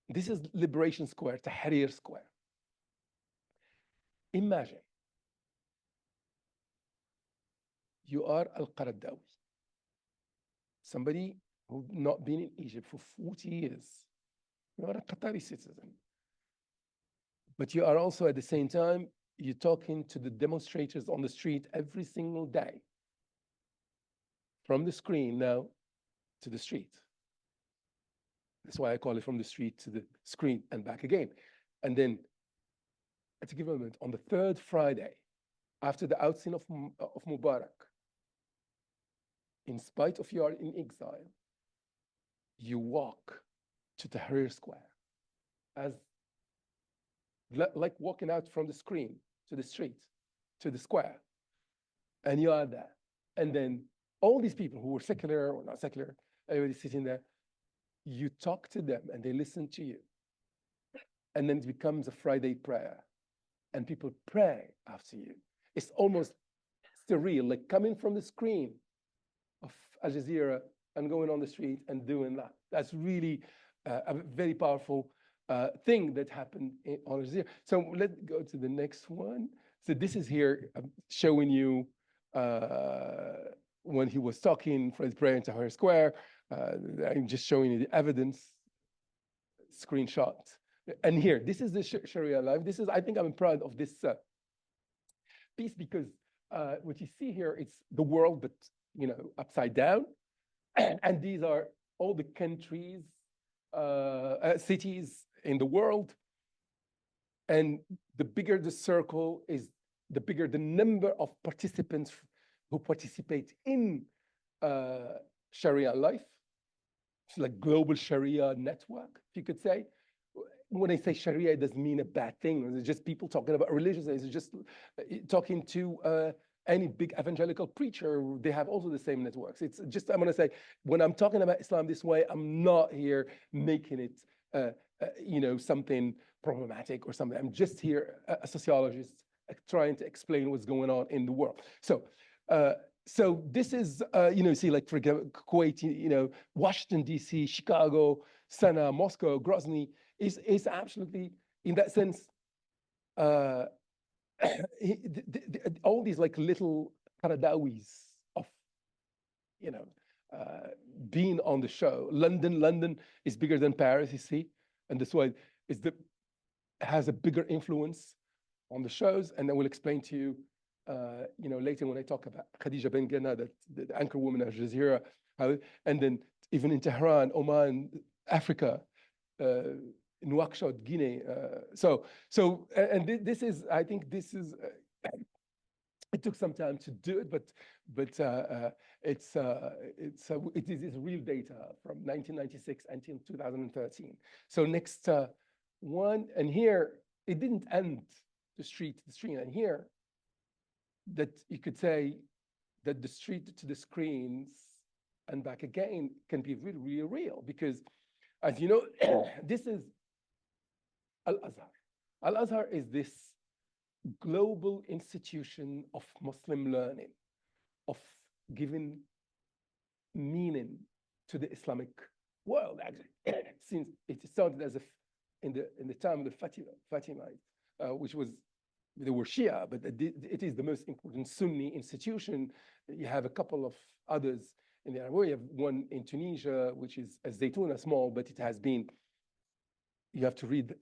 this is Liberation Square, Tahrir Square. Imagine you are Al-Qaradawi, somebody who's not been in Egypt for 40 years. You are a Qatari citizen. But you are also, at the same time, you're talking to the demonstrators on the street every single day. From the screen now to the street. That's why I call it from the street to the screen and back again. And then, at a given moment, on the third Friday, after the outsing of Mubarak, in spite of you are in exile, you walk to Tahrir Square as like walking out from the screen to the street, to the square, and you are there. And then all these people who were secular or not secular, everybody sitting there, you talk to them and they listen to you. And then it becomes a Friday prayer. And people pray after you. It's almost surreal, like coming from the screen of Al Jazeera and going on the street and doing that. That's really a very powerful thing that happened on Al Jazeera. So let's go to the next one. So this is here showing you when he was talking for his prayer in Tahrir Square. I'm just showing you the evidence screenshot. And here, this is the Sharia life. This is, I think I'm proud of this piece because what you see here, it's the world, but upside down. And these are all the countries, cities in the world. And the bigger the circle is, the bigger the number of participants who participate in Sharia life. It's like global Sharia network, if you could say. When I say Sharia, it doesn't mean a bad thing. It's just people talking about religions. It's just talking to any big evangelical preacher. They have also the same networks. It's just, I'm going to say, when I'm talking about Islam this way, I'm not here making it, something problematic or something. I'm just here, a sociologist, trying to explain what's going on in the world. So this is, see, like for example, Kuwait, Washington, D.C., Chicago, Sana'a, Moscow, Grozny, is absolutely, in that sense, all these like little Qaradawis of, being on the show. London is bigger than Paris, you see, and that's why has a bigger influence on the shows. And I will explain to you, later when I talk about Khadija Ben Ghana, the anchor woman at Jazeera, and then even in Tehran, Oman, Africa, Nouakchott, Guinea. This is, I think this is, it took some time to do it, but it is real data from 1996 until 2013. So next one, and here, it didn't end the street to the screen, and here, that you could say that the street to the screens and back again can be really, really real, because as you know, this is Al-Azhar. Al-Azhar is this global institution of Muslim learning, of giving meaning to the Islamic world, actually. Since it started as in the time of the Fatimites, which was, they were Shia, but it is the most important Sunni institution. You have a couple of others in the Arab world. You have one in Tunisia, which is Zaytuna, small, but it has been, you have to read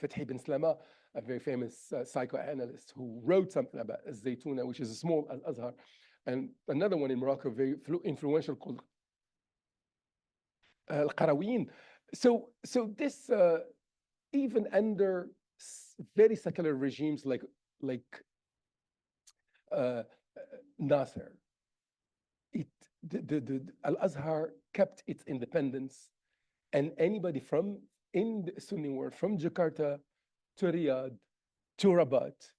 Fethi bin Slama, a very famous psychoanalyst who wrote something about Zaytuna, which is a small Al-Azhar, and another one in Morocco, very influential, called Al-Qarawiyyin. So this, even under very secular regimes like Nasser, the Al-Azhar kept its independence, and anybody from in the Sunni world, from Jakarta to Riyadh to Rabat,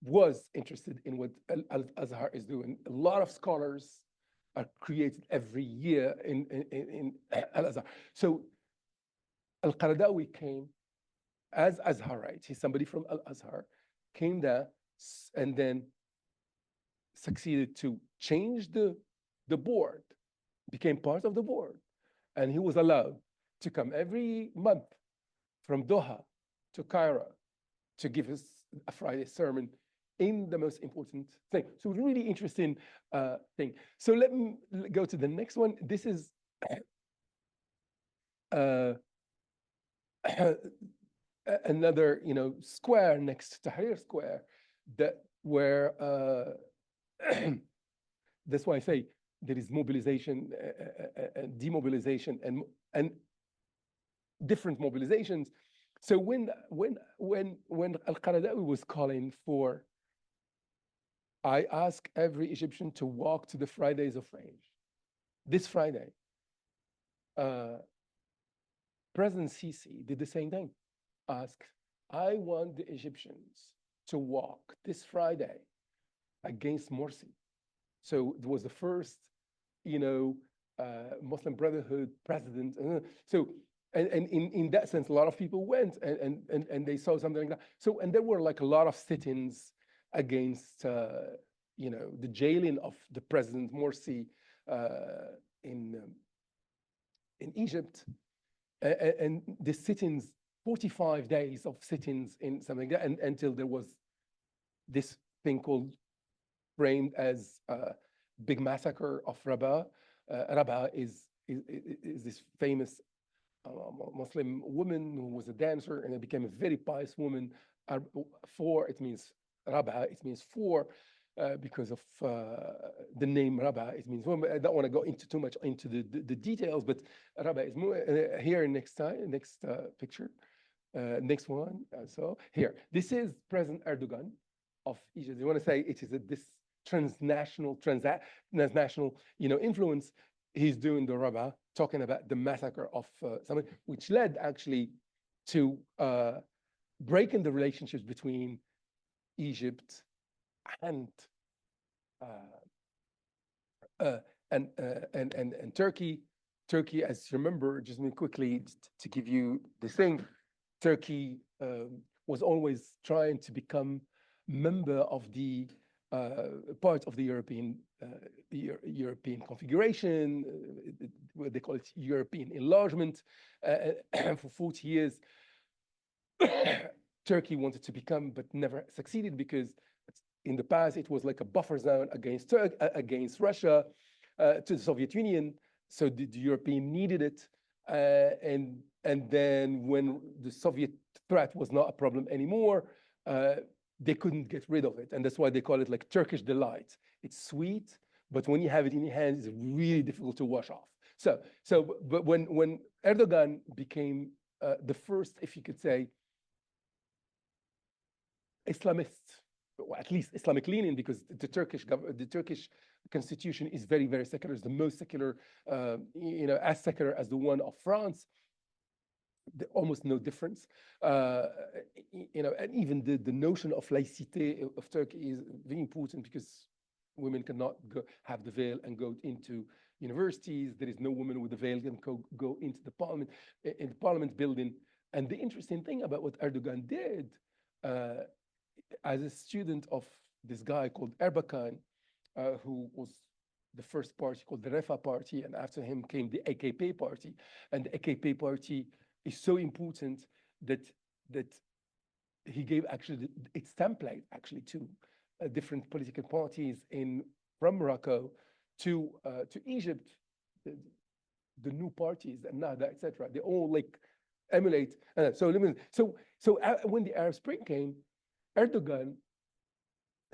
was interested in what Al-Azhar is doing. A lot of scholars are created every year in Al-Azhar. So Al-Qaradawi came as Azharite. He's somebody from Al-Azhar, came there and then succeeded to change the board, became part of the board. And he was allowed to come every month from Doha to Cairo to give us a Friday sermon in the most important thing. So really interesting thing. So let me go to the next one. This is another, square next to Tahrir Square, where that's why I say there is mobilization, demobilization, and different mobilizations. So when Al-Qaradawi was calling for, I ask every Egyptian to walk to the Fridays of Range. This Friday, President Sisi did the same thing. Ask I want the Egyptians to walk this Friday against Morsi. So it was the first, Muslim Brotherhood president. So, and in that sense, a lot of people went and they saw something like that. So, and there were like a lot of sit-ins against, the jailing of the President Morsi in Egypt. And the sit-ins, 45 days of sit-ins in something like that, and until there was this thing called framed as big massacre of Rabaa. Rabaa is this famous Muslim woman who was a dancer and it became a very pious woman. It means Rabaa, it means four, because of the name Rabaa, it means woman. I don't want to go into too much into the details, but Rabaa is more, here next picture. Next one. So here, this is President Erdogan of Egypt. You want to say it is this transnational, influence. He's doing the Rabaa, talking about the massacre of something, which led actually to breaking the relationships between Egypt and Turkey. Turkey, as you remember, just quickly to give you the thing, Turkey was always trying to become member of the part of the European configuration. They call it European enlargement. For 40 years, Turkey wanted to become, but never succeeded because in the past it was like a buffer zone against Russia, to the Soviet Union. So the European needed it, and then when the Soviet threat was not a problem anymore, they couldn't get rid of it, and that's why they call it like Turkish delight. It's sweet, but when you have it in your hands, it's really difficult to wash off. But when Erdogan became the first, if you could say, Islamist, or at least Islamic leaning, because the Turkish constitution is very, very secular. It's the most secular, as secular as the one of France. Almost no difference, and even the notion of laïcité of Turkey is very important because women cannot have the veil and go into universities. There is no woman with the veil can go into the parliament building. And the interesting thing about what Erdogan did, as a student of this guy called Erbakan, who was the first party called the Refah party, and after him came the AKP party, and the AKP party is so important that he gave actually its template actually to different political parties from Morocco to Egypt, the new parties and Nahda, etc. They all like emulate. So when the Arab Spring came, Erdogan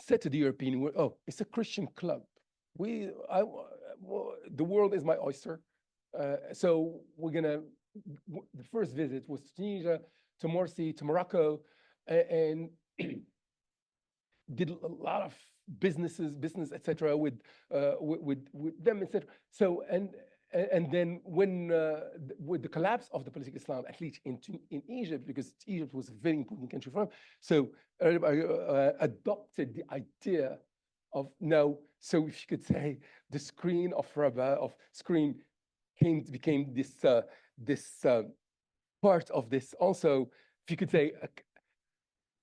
said to the European world, "Oh, it's a Christian club. The world is my oyster. So we're gonna." The first visit was to Tunisia, to Morsi, to Morocco, and did a lot of business, etc., with them, etc. So and then when with the collapse of the political Islam, at least in Egypt, because Egypt was a very important country for him, so adopted the idea of now. So if you could say, the screen of Rabaa became this part of this also, if you could say,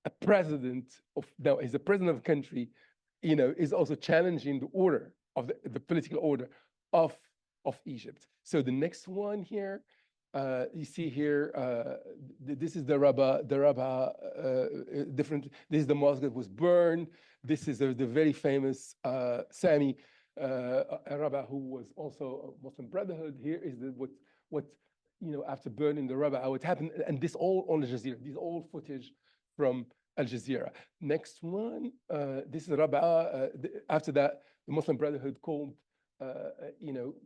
a president of now is a president of a country, is also challenging the order of the political order of Egypt. So the next one here, you see here, this is the Rabaa different. This is the mosque that was burned. This is the very famous Sami Rabaa, who was also a Muslim Brotherhood. Here is what after burning the Rabaa, what happened, and this all on Al Jazeera. These all footage from Al Jazeera. Next one, this is Rabaa. After that, the Muslim Brotherhood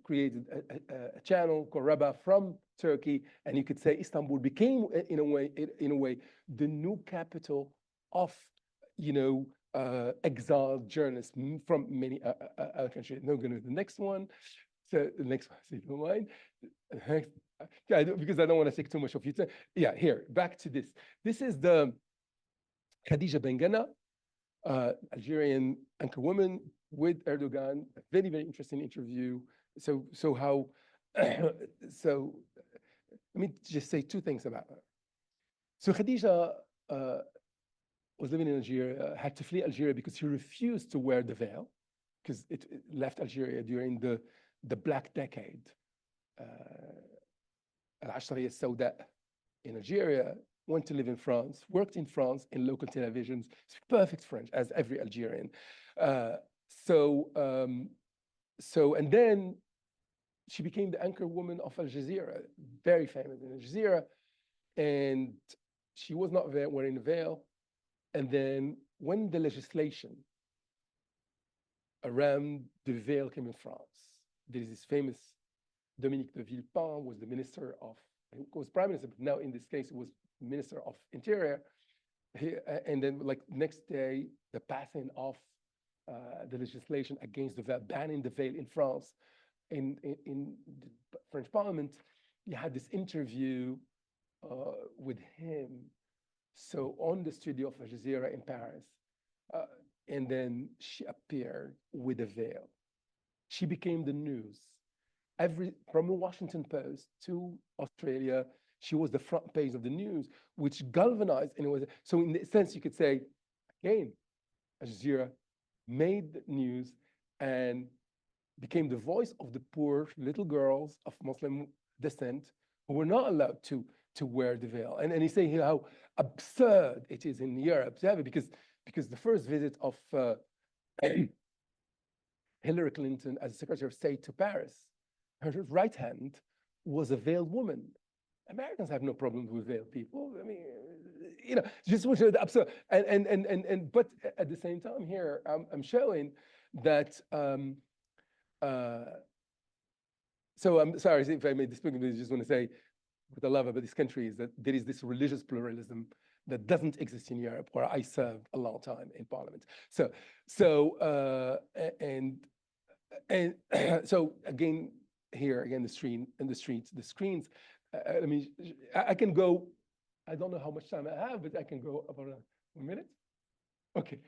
created a channel called Rabaa from Turkey, and you could say Istanbul became, in a way, the new capital of, exiled journalists from many other countries. Now, going to the next one. So the next one, if you don't mind. Yeah, because I don't want to take too much of your time. Yeah, here, back to this. This is the Khadija Bengana, Algerian anchor woman with Erdogan. A very, very interesting interview. So how, so let me just say two things about her. So Khadija was living in Algeria, had to flee Algeria because she refused to wear the veil, because it left Algeria during the Black Decade. Al-Ashriya Sauda in Algeria, went to live in France, worked in France in local televisions, speak perfect French, as every Algerian. And then she became the anchor woman of Al Jazeera, very famous in Al Jazeera, and she was not wearing a veil. And then when the legislation around the veil came in France, there is this famous Dominique de Villepin was the minister of, he was prime minister, but now in this case, it was minister of interior. And then like next day, the passing of the legislation against the veil, banning the veil in France, in the French parliament, you had this interview with him. So on the studio of Al Jazeera in Paris, and then she appeared with a veil. She became the news. From the Washington Post to Australia, she was the front page of the news, which galvanized, and it was, so in a sense, you could say, again, Al Jazeera made the news and became the voice of the poor little girls of Muslim descent who were not allowed to wear the veil. And he's saying here how absurd it is in Europe to have it, because the first visit of Hillary Clinton as Secretary of State to Paris, her right hand was a veiled woman. Americans have no problems with veiled people. I mean, you know, just to show the absurd. But at the same time here, I'm showing that. So I'm sorry if I made this point, but I just want to say, what I love about this country is that there is this religious pluralism that doesn't exist in Europe, where I served a long time in parliament. So again, here again, the screens. I can go. I don't know how much time I have, but I can go about 1 minute. Okay,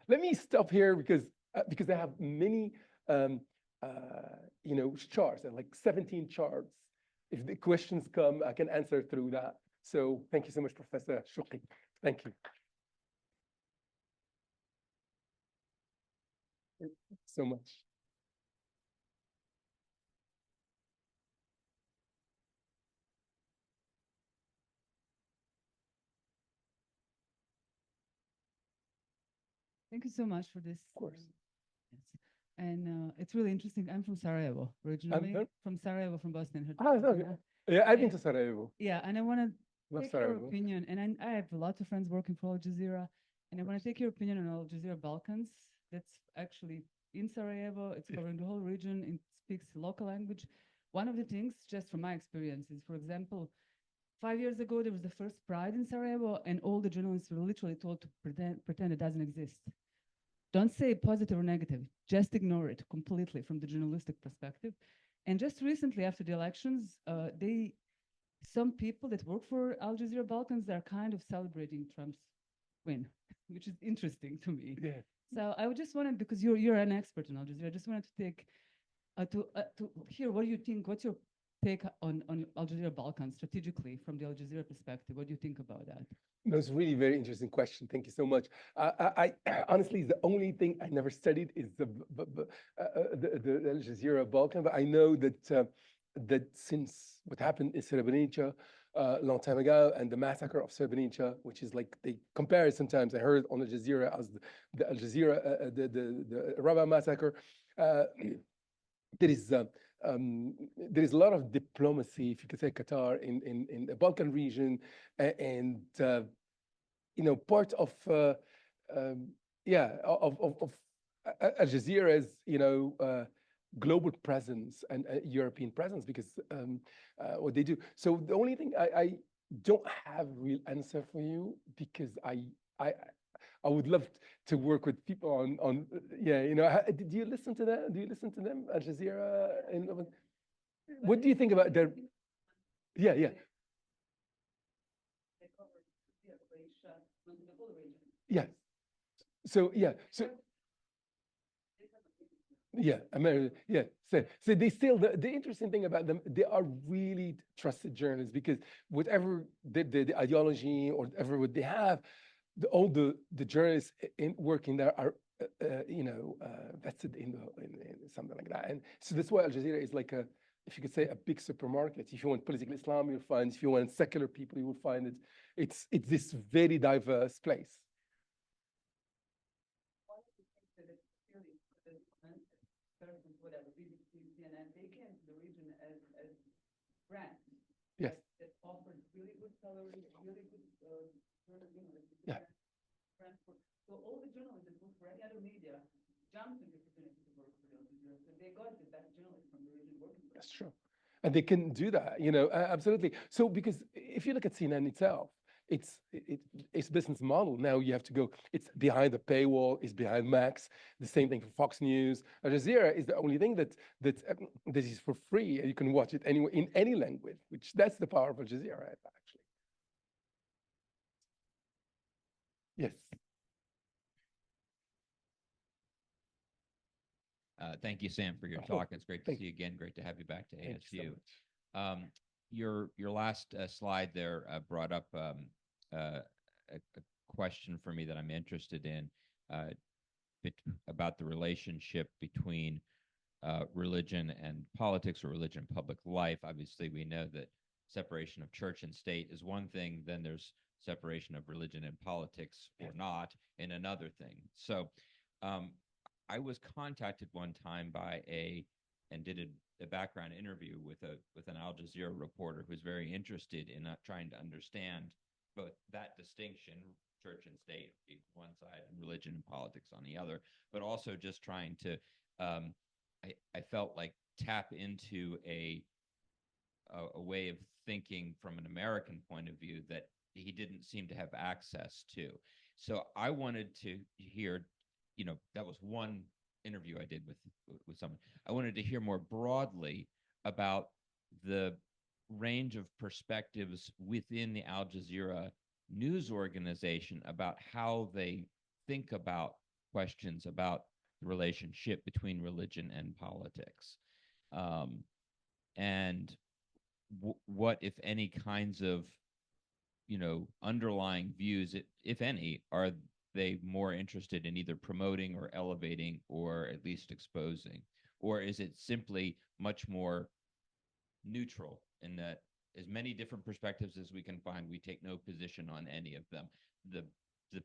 let me stop here because I have many charts, and like 17 charts. If the questions come, I can answer through that. So thank you so much, Professor Shouqi. Thank you so much. Thank you so much for this. Of course. Yes. And it's really interesting. I'm from Sarajevo, originally. From Sarajevo, from Bosnia and Herzegovina. Yeah, I've been to Sarajevo. Yeah, and I want to take Sarajevo. your opinion. And I have lots of friends working for Al Jazeera, and I want to take your opinion on Al Jazeera Balkans. That's actually in Sarajevo. It's covering the whole region. It speaks local language. One of the things, just from my experience, is, for example, 5 years ago, there was the first Pride in Sarajevo, and all the journalists were literally told to pretend it doesn't exist. Don't say positive or negative, just ignore it completely from the journalistic perspective. And just recently, after the elections, some people that work for Al Jazeera Balkans are kind of celebrating Trump's win, which is interesting to me. Yeah. So I would just wanted, because you're an expert in Al Jazeera, I just wanted to take to hear what do you think. What's your take on Al Jazeera Balkans strategically from the Al Jazeera perspective? What do you think about that? That's really very interesting question. Thank you so much. I honestly, the only thing I never studied is the Al Jazeera Balkan, but I know that since what happened in Srebrenica a long time ago, and the massacre of Srebrenica, which is like, they compare it sometimes, I heard on Al Jazeera as the Al Jazeera, the Rabaa massacre. There is a lot of diplomacy, if you could say, Qatar in the Balkan region, and part of Al Jazeera's global presence and European presence, because what they do. So the only thing I don't have a real answer for you, because I would love to work with people on do you listen to them? Do you listen to them, Al Jazeera? What do you think about their? Yeah, yeah, They cover Croatia, the whole region. yeah. So yeah, so yeah, America, yeah. So they still the interesting thing about them, they are really trusted journalists because whatever the ideology or whatever what they have, all the journalists in working there are vested in something like that. And so that's why Al Jazeera is like a, if you could say, a big supermarket. If you want political Islam, you'll find. If you want secular people, you will find it. It's this very diverse place. One of the things that it's really whatever, BBC, CNN, they came to the region as brands. Yes. That offered really good salaries, really good, Yeah. transport. So all the journalists that work for any other media jumped in the opportunity to work for Al Jazeera. So they got the best journalists from the region working for them. That's true. And they can do that, absolutely. So because if you look at CNN itself, it's business model. Now you have to go, it's behind the paywall, it's behind Max, the same thing for Fox News. Al Jazeera is the only thing that is for free, and you can watch it anywhere in any language, which that's the power of Al Jazeera, actually. Yes. Thank you, Sam, for your talk. It's great to see you again. Great to have you back to ASU. Your last slide there brought up a question for me that I'm interested in about the relationship between religion and politics, or religion and public life. Obviously, we know that separation of church and state is one thing. Then there's separation of religion and politics, or not, in another thing. So I was contacted one time by and did a background interview with an Al Jazeera reporter who's very interested in trying to understand both that distinction, church and state one side, and religion and politics on the other, but also just trying to, I felt like, tap into a way of thinking from an American point of view that he didn't seem to have access to. So I wanted to hear, that was one interview I did with someone. I wanted to hear more broadly about the range of perspectives within the Al Jazeera news organization about how they think about questions about the relationship between religion and politics, and what, if any, kinds of underlying views, if any, are they more interested in either promoting or elevating or at least exposing? Or is it simply much more neutral in that as many different perspectives as we can find, we take no position on any of them? The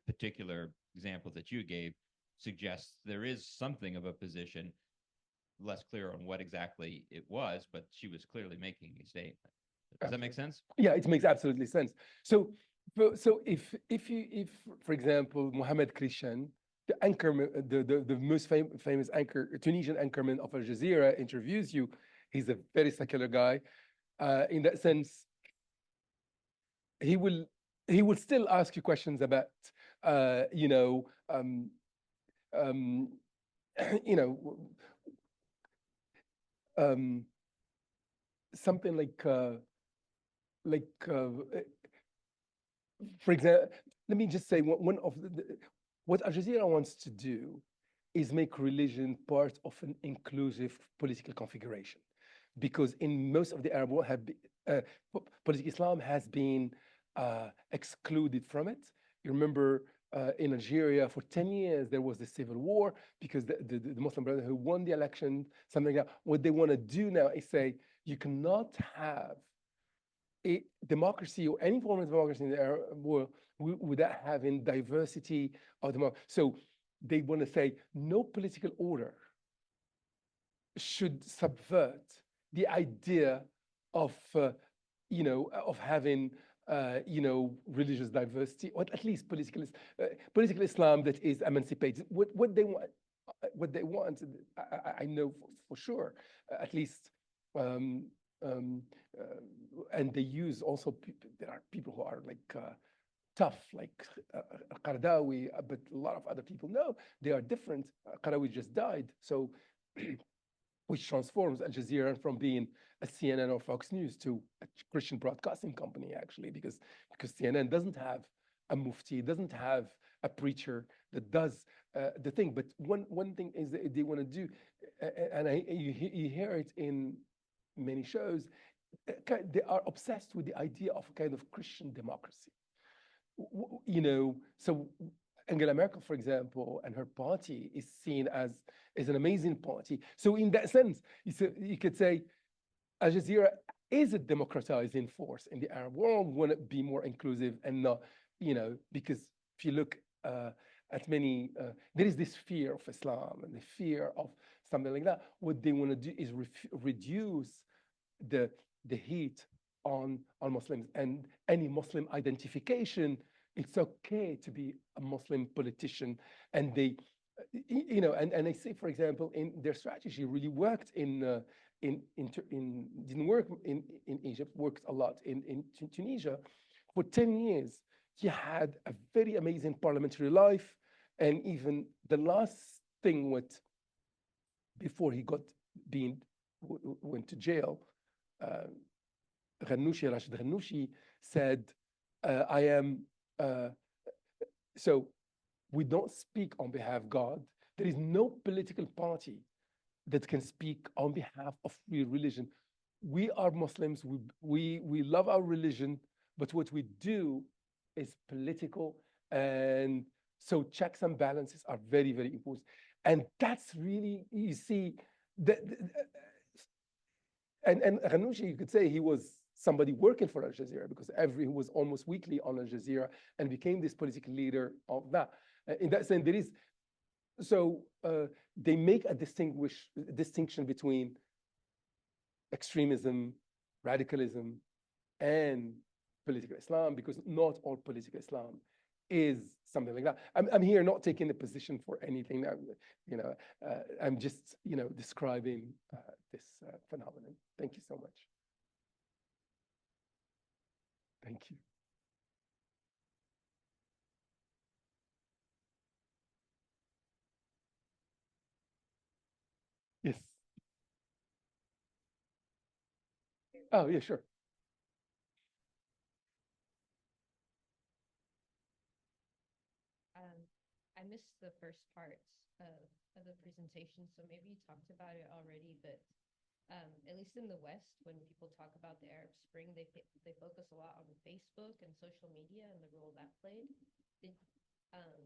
particular example that you gave suggests there is something of a position, less clear on what exactly it was, but she was clearly making a statement. Does that make sense? Yeah, it makes absolutely sense. So if for example, Mohamed Krishan, the anchorman, the most famous anchor, Tunisian anchorman of Al Jazeera, interviews you, he's a very secular guy. In that sense, he will still ask you questions about something like for example, let me just say one of what Al Jazeera wants to do is make religion part of an inclusive political configuration, because in most of the Arab world, political Islam has been excluded from it. You remember in Algeria for 10 years there was the civil war because the Muslim Brotherhood who won the election, something like that. What they want to do now is say you cannot have a democracy or any form of democracy in the Arab world without having diversity of democracy. So they want to say no political order should subvert the idea of having religious diversity, or at least political Islam that is emancipated. What they want, I know for sure, at least. And they use also there are people who are like tough, like Qaradawi, but a lot of other people, no, they are different. Qaradawi just died, so which transforms Al Jazeera from being a CNN or Fox News to a Christian broadcasting company, actually, because CNN doesn't have a mufti, doesn't have a preacher that does the thing. But one thing is that they want to do, and you hear it in many shows, they are obsessed with the idea of a kind of Christian democracy. You know, so Angela Merkel, for example, and her party is seen as an amazing party. So in that sense, you could say Al Jazeera is a democratizing force in the Arab world, want to be more inclusive and not, you know, because if you look at many, there is this fear of Islam and the fear of something like that. What they want to do is reduce the heat on Muslims, and any Muslim identification, it's okay to be a Muslim politician. And they, you know, and I say, for example, in their strategy really worked didn't work in Egypt, worked a lot in Tunisia. For 10 years, he had a very amazing parliamentary life. And even the last thing before he went to jail, Rashid Ghannouchi said, I am, so we don't speak on behalf of God. There is no political party that can speak on behalf of free religion. We are Muslims, we love our religion, but what we do is political. And so checks and balances are very, very important. And that's really, you see, and Ghannouchi, you could say he was somebody working for Al Jazeera, because he was almost weekly on Al Jazeera and became this political leader of that. In that sense, there is, so they make a distinction between extremism, radicalism, and political Islam, because not all political Islam is something like that. I'm here not taking a position for anything. You know, I'm just, you know, describing this phenomenon. Thank you so much. Thank you. Yes. Oh, yeah, sure. I missed the first part of the presentation, so maybe you talked about it already, but at least in the West, when people talk about the Arab Spring, they focus a lot on Facebook and social media and the role that played.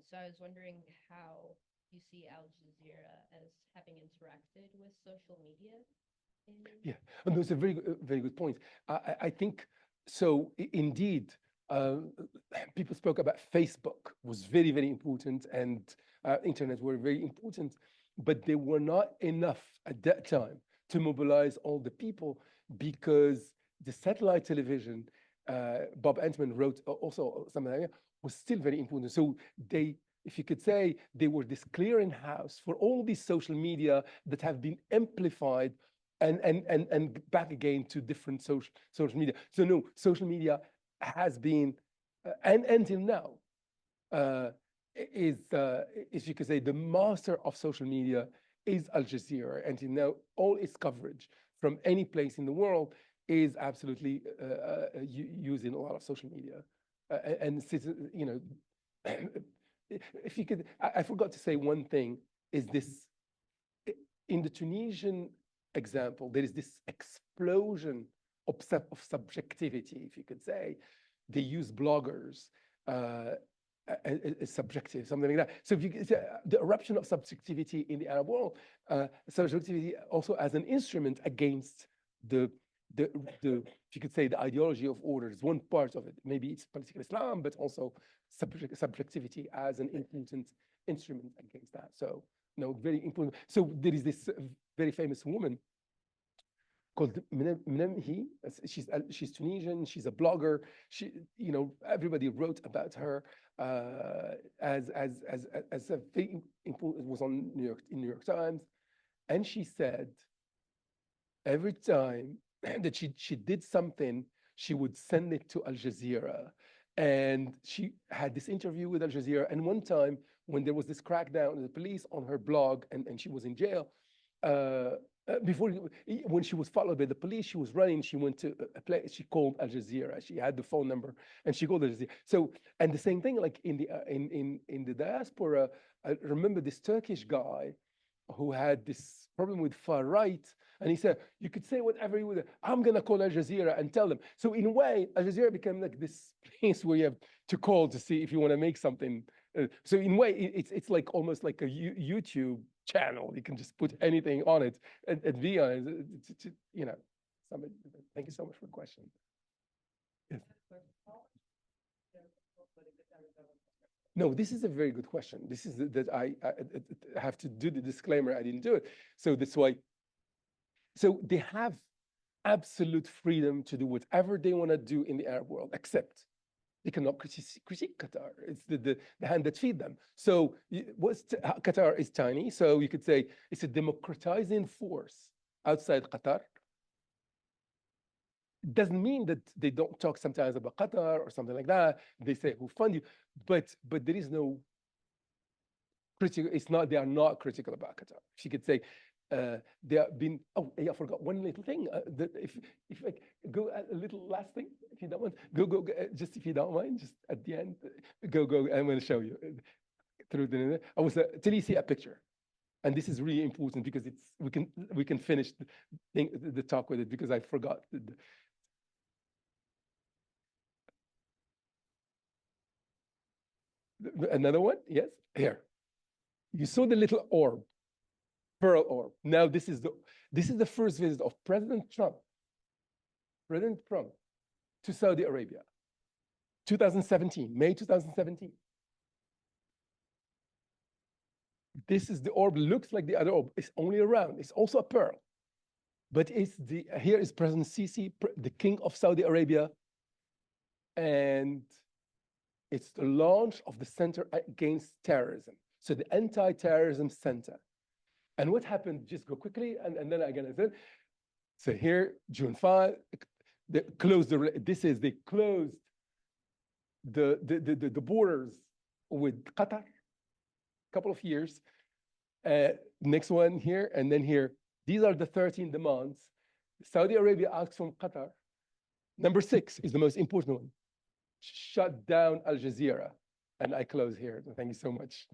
So I was wondering how you see Al Jazeera as having interacted with social media. Yeah, and those are very good points. I think so. Indeed, people spoke about Facebook was very, very important, and internet were very important, but they were not enough at that time to mobilize all the people, because the satellite television, Bob Antman wrote also something like that, was still very important. So they, if you could say, they were this clearinghouse for all these social media that have been amplified and back again to different social media. So no, social media has been, and until now, is you could say, the master of social media is Al Jazeera. Until now, all its coverage from any place in the world is absolutely using a lot of social media. And you know, if you could, I forgot to say one thing, is this, in the Tunisian example, there is this explosion of subjectivity, if you could say. They use bloggers as subjective, something like that. So if you, the eruption of subjectivity in the Arab world, subjectivity also as an instrument against the if you could say, the ideology of order is one part of it. Maybe it's political Islam, but also subjectivity as an important instrument against that. So no, very important. So there is this very famous woman called Mnemhi. She's Tunisian. She's a blogger. She, you know, everybody wrote about her as a very important. It was on New York Times, and she said every time that she did something, she would send it to Al Jazeera. And she had this interview with Al Jazeera. And one time when there was this crackdown of the police on her blog, and she was in jail, when she was followed by the police, she was running. She went to a place. She called Al Jazeera. She had the phone number, and she called Al Jazeera. So, and the same thing, like in the diaspora, I remember this Turkish guy who had this problem with far right, and he said, "You could say whatever you would. I'm gonna call Al Jazeera and tell them." So in a way, Al Jazeera became like this place where you have to call to see if you want to make something. So in a way, it's like almost like a YouTube channel. You can just put anything on it and be on it. You know, thank you so much for the question. Yes. No, this is a very good question. This is that I have to do the disclaimer. I didn't do it. So that's why. So they have absolute freedom to do whatever they want to do in the Arab world, except they cannot critique Qatar. It's the hand that feeds them. So Qatar is tiny. So you could say it's a democratizing force outside Qatar. It doesn't mean that they don't talk sometimes about Qatar or something like that. They say who fund you, but there is no critical. It's not. They are not critical about Qatar. She could say they have been. Oh, yeah, I forgot one little thing. That if I go a little last thing, if you don't mind, go. Just if you don't mind, just at the end, go. I'm going to show you through the. I was till you see a picture, and this is really important because it's we can finish the talk with it because I forgot. Another one, yes, here. You saw the little orb, pearl orb. Now this is the first visit of President Trump to Saudi Arabia, 2017, May 2017. This is the orb. Looks like the other orb. It's only a round. It's also a pearl, but here is President Sisi, the King of Saudi Arabia, and it's the launch of the Center Against Terrorism. So the Anti-Terrorism Center. And what happened, just go quickly, and then I'm gonna say, so here, June 5, they closed they closed the borders with Qatar, a couple of years. Next one here, and then here. These are the 13 demands. Saudi Arabia asks from Qatar. Number 6 is the most important one. Shut down Al Jazeera. And I close here. Thank you so much.